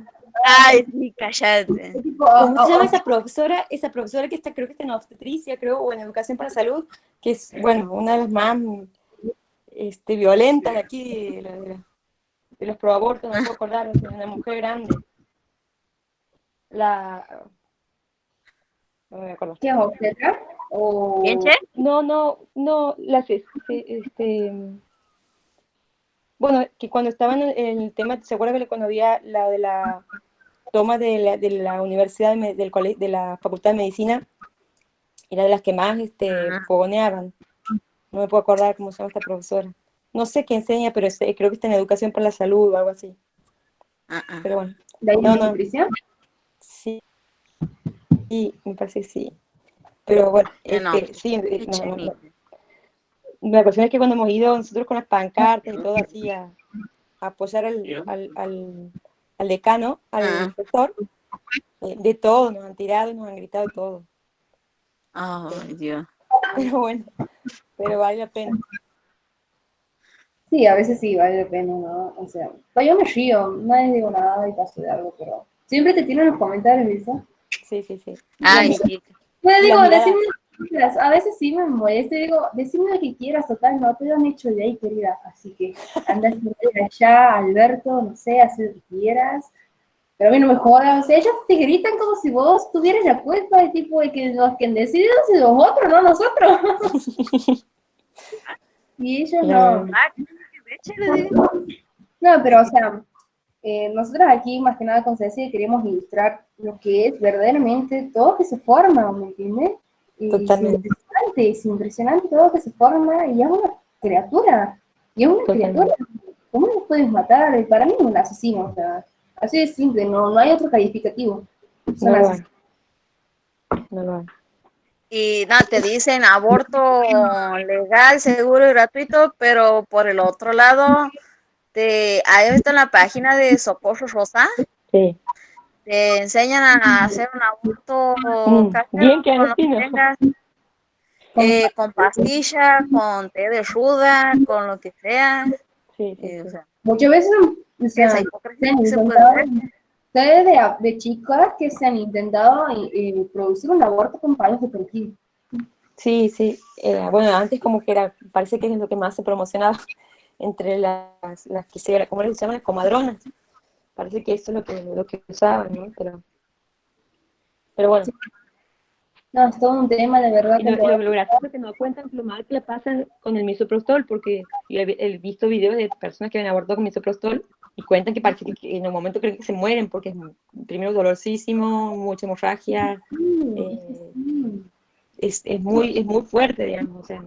Ay, sí, cállate. ¿Cómo se llama esa profesora? Esa profesora que está, creo que está en obstetricia, creo, o en educación para la salud, que es, bueno, una de las más violentas de aquí, de los proabortos, no me puedo acordar, es una mujer grande. No me acuerdo. ¿Qué es obstetra? ¿Quién, che? No, bueno, que cuando estaban en el tema, ¿se acuerdan que cuando había la de la toma de la universidad, de la Facultad de Medicina? Era de las que más fogoneaban. No me puedo acordar cómo se llama esta profesora. No sé qué enseña, pero creo que está en educación para la salud o algo así. Pero bueno. ¿La No. Sí, me parece que sí. Pero bueno, sí, la cuestión es que cuando hemos ido nosotros con las pancartas y todo así a apoyar al decano, al profesor, de todo, nos han tirado y nos han gritado y todo. Ay, Dios. Pero bueno, pero vale la pena. Sí, a veces sí, vale la pena, ¿no? O sea, yo me río, no les digo nada y paso de algo, pero siempre te tiran los comentarios, ¿viste? Sí. Ay, sí. Bueno, digo, miradas. decime lo que quieras, a veces sí me molesta, digo, decime lo que quieras, total, no te lo han hecho de ahí, querida, así que anda allá, Alberto, no sé, haz lo que quieras, pero a mí no me jodas, o sea, ellos te gritan como si vos tuvieras la culpa, de tipo, de que los que han decidido son los otros, no nosotros. Y ellos no. No, pero o sea, nosotros aquí más que nada con Ceci queremos ilustrar lo que es verdaderamente todo que se forma, ¿me entiendes? Y Totalmente. es impresionante todo que se forma y es una criatura, ¿cómo lo puedes matar? Para mí es un asesino, o sea, así de simple, no hay otro calificativo. No lo hay. Y nada, te dicen aborto legal, seguro y gratuito, pero por el otro lado ¿Has visto en la página de Socorro Rosa? Sí. Te enseñan a hacer un aborto casero Bien con lo que clandestino. tengas, con pastillas, con té de ruda, con lo que sea. Sí, sí, O sí. sea, Muchas veces, o sea, esa se hipocresía han que se puede intentado, hacer. sé de chicas que se han intentado producir un aborto con palos de perejil. Sí, sí. Bueno, antes como que era, parece que es lo que más se promocionaba entre las que se, ¿cómo les llaman? Las comadronas. Parece que eso es lo que usaban, ¿no? Pero bueno. No, es todo un tema, de verdad. Y lo gracioso es que no cuentan lo mal que le pasan con el misoprostol, porque yo he visto videos de personas que han abortado con misoprostol y cuentan que parece que en un momento creen que se mueren porque es primero dolorosísimo, mucha hemorragia, es muy fuerte, digamos. O sea,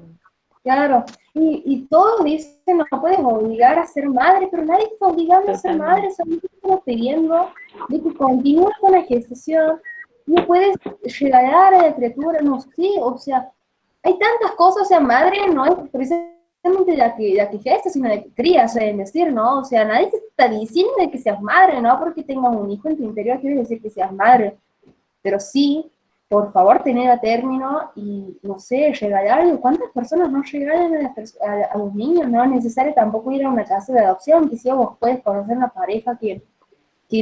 Claro, y todos dicen, no puedes obligar a ser madre, pero nadie está obligando a ser madre, totalmente. solamente estamos pidiendo de que continúes con la gestación, no puedes regalar a la criatura, no sé, o sea, hay tantas cosas, o sea, madre no es precisamente la que gesta, sino la que cría, o sea, es decir, ¿no? O sea, nadie te está diciendo de que seas madre, ¿no? Porque tengas un hijo en tu interior quiere decir que seas madre, pero sí, por favor, tener a término y, no sé, regalarle. ¿Cuántas personas no regalan a los niños? No es necesario tampoco ir a una casa de adopción, que si vos puedes conocer una pareja que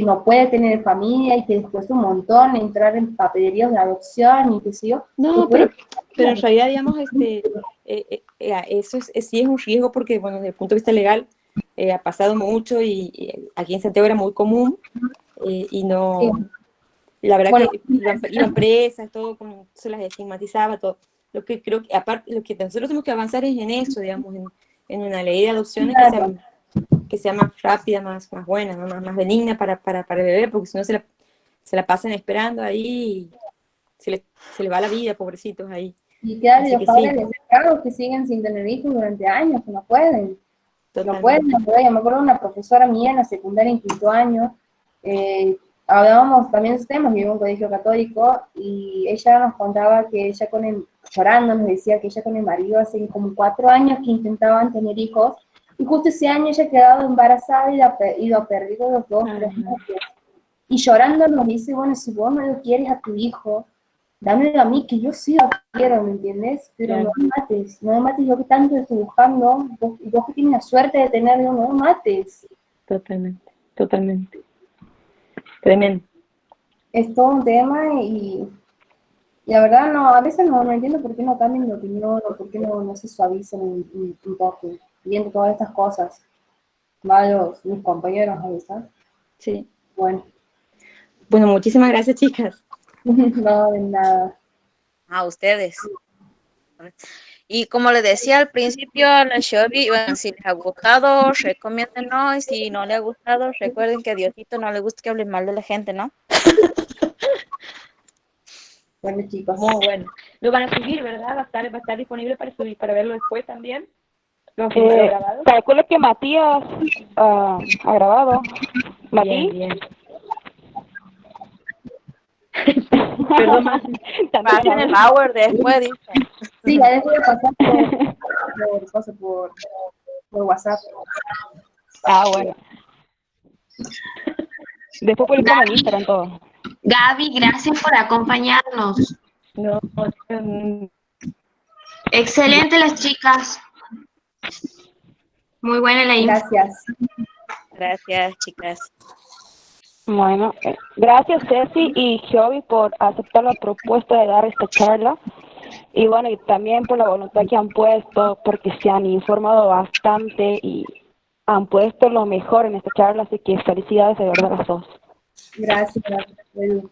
no puede tener familia y que después un montón entrar en papelerías de adopción y qué sé yo. No, pero en realidad, digamos, eso sí es un riesgo porque, bueno, desde el punto de vista legal ha pasado mucho y aquí en Santiago era muy común y no, la verdad Bueno, que iban presas, todo, como se las estigmatizaba, todo. Lo que creo que, aparte, lo que nosotros tenemos que avanzar es en eso, digamos, en una ley de adopciones claro, que sea más rápida, más buena, ¿no? Más benigna para el bebé, porque si no se la pasan esperando ahí y se le va la vida, pobrecitos ahí. y claro, Así los que padres sí, desesperados que siguen sin tener hijos durante años, que no pueden. No pueden, totalmente. yo me acuerdo de una profesora mía en la secundaria en quinto año, hablábamos también de esos temas, vivo en un colegio católico, y ella nos contaba que ella llorando nos decía que ella con el marido hace como 4 años que intentaban tener hijos, y justo ese año ella ha quedado embarazada y lo ha perdido los 2, 3 meses. Y llorando nos dice, bueno, si vos no lo quieres a tu hijo, dámelo a mí, que yo sí lo quiero, ¿me entiendes? Pero Claro, no me mates, yo que tanto estoy buscando, vos que tienes la suerte de tenerlo, no me mates. totalmente. Tremendo. Es todo un tema y la verdad no, a veces no entiendo por qué no cambian de opinión o por qué no se suavizan un poco, viendo todas estas cosas. Malos, mis compañeros, ahí está. Sí. Bueno, Bueno, muchísimas gracias, chicas. no de nada. A ustedes. Y como les decía al principio a la Shelby, bueno, si les ha gustado, recomiéndenos. Y si no les ha gustado, recuerden que a Diosito no le gusta que hablen mal de la gente, ¿no? Bueno, chicos. Muy bueno. Lo van a subir, ¿verdad? Va a estar disponible para subir, para verlo después también. Lo grabado. Calculo que Matías ha grabado. Bien, ¿Matías? bien. Perdón, Mati. Pasen el hour después, dice. Sí, ya les voy a pasar por WhatsApp. Ah, bueno. Después publicamos en Instagram todo. Gaby, gracias por acompañarnos. No, Excelente las chicas. Muy buena la info. Gracias. Gracias, chicas. Bueno, gracias Ceci y Jovi por aceptar la propuesta de dar esta charla. Y bueno, y también por la voluntad que han puesto, porque se han informado bastante y han puesto lo mejor en esta charla, así que felicidades de verdad a las dos. Gracias.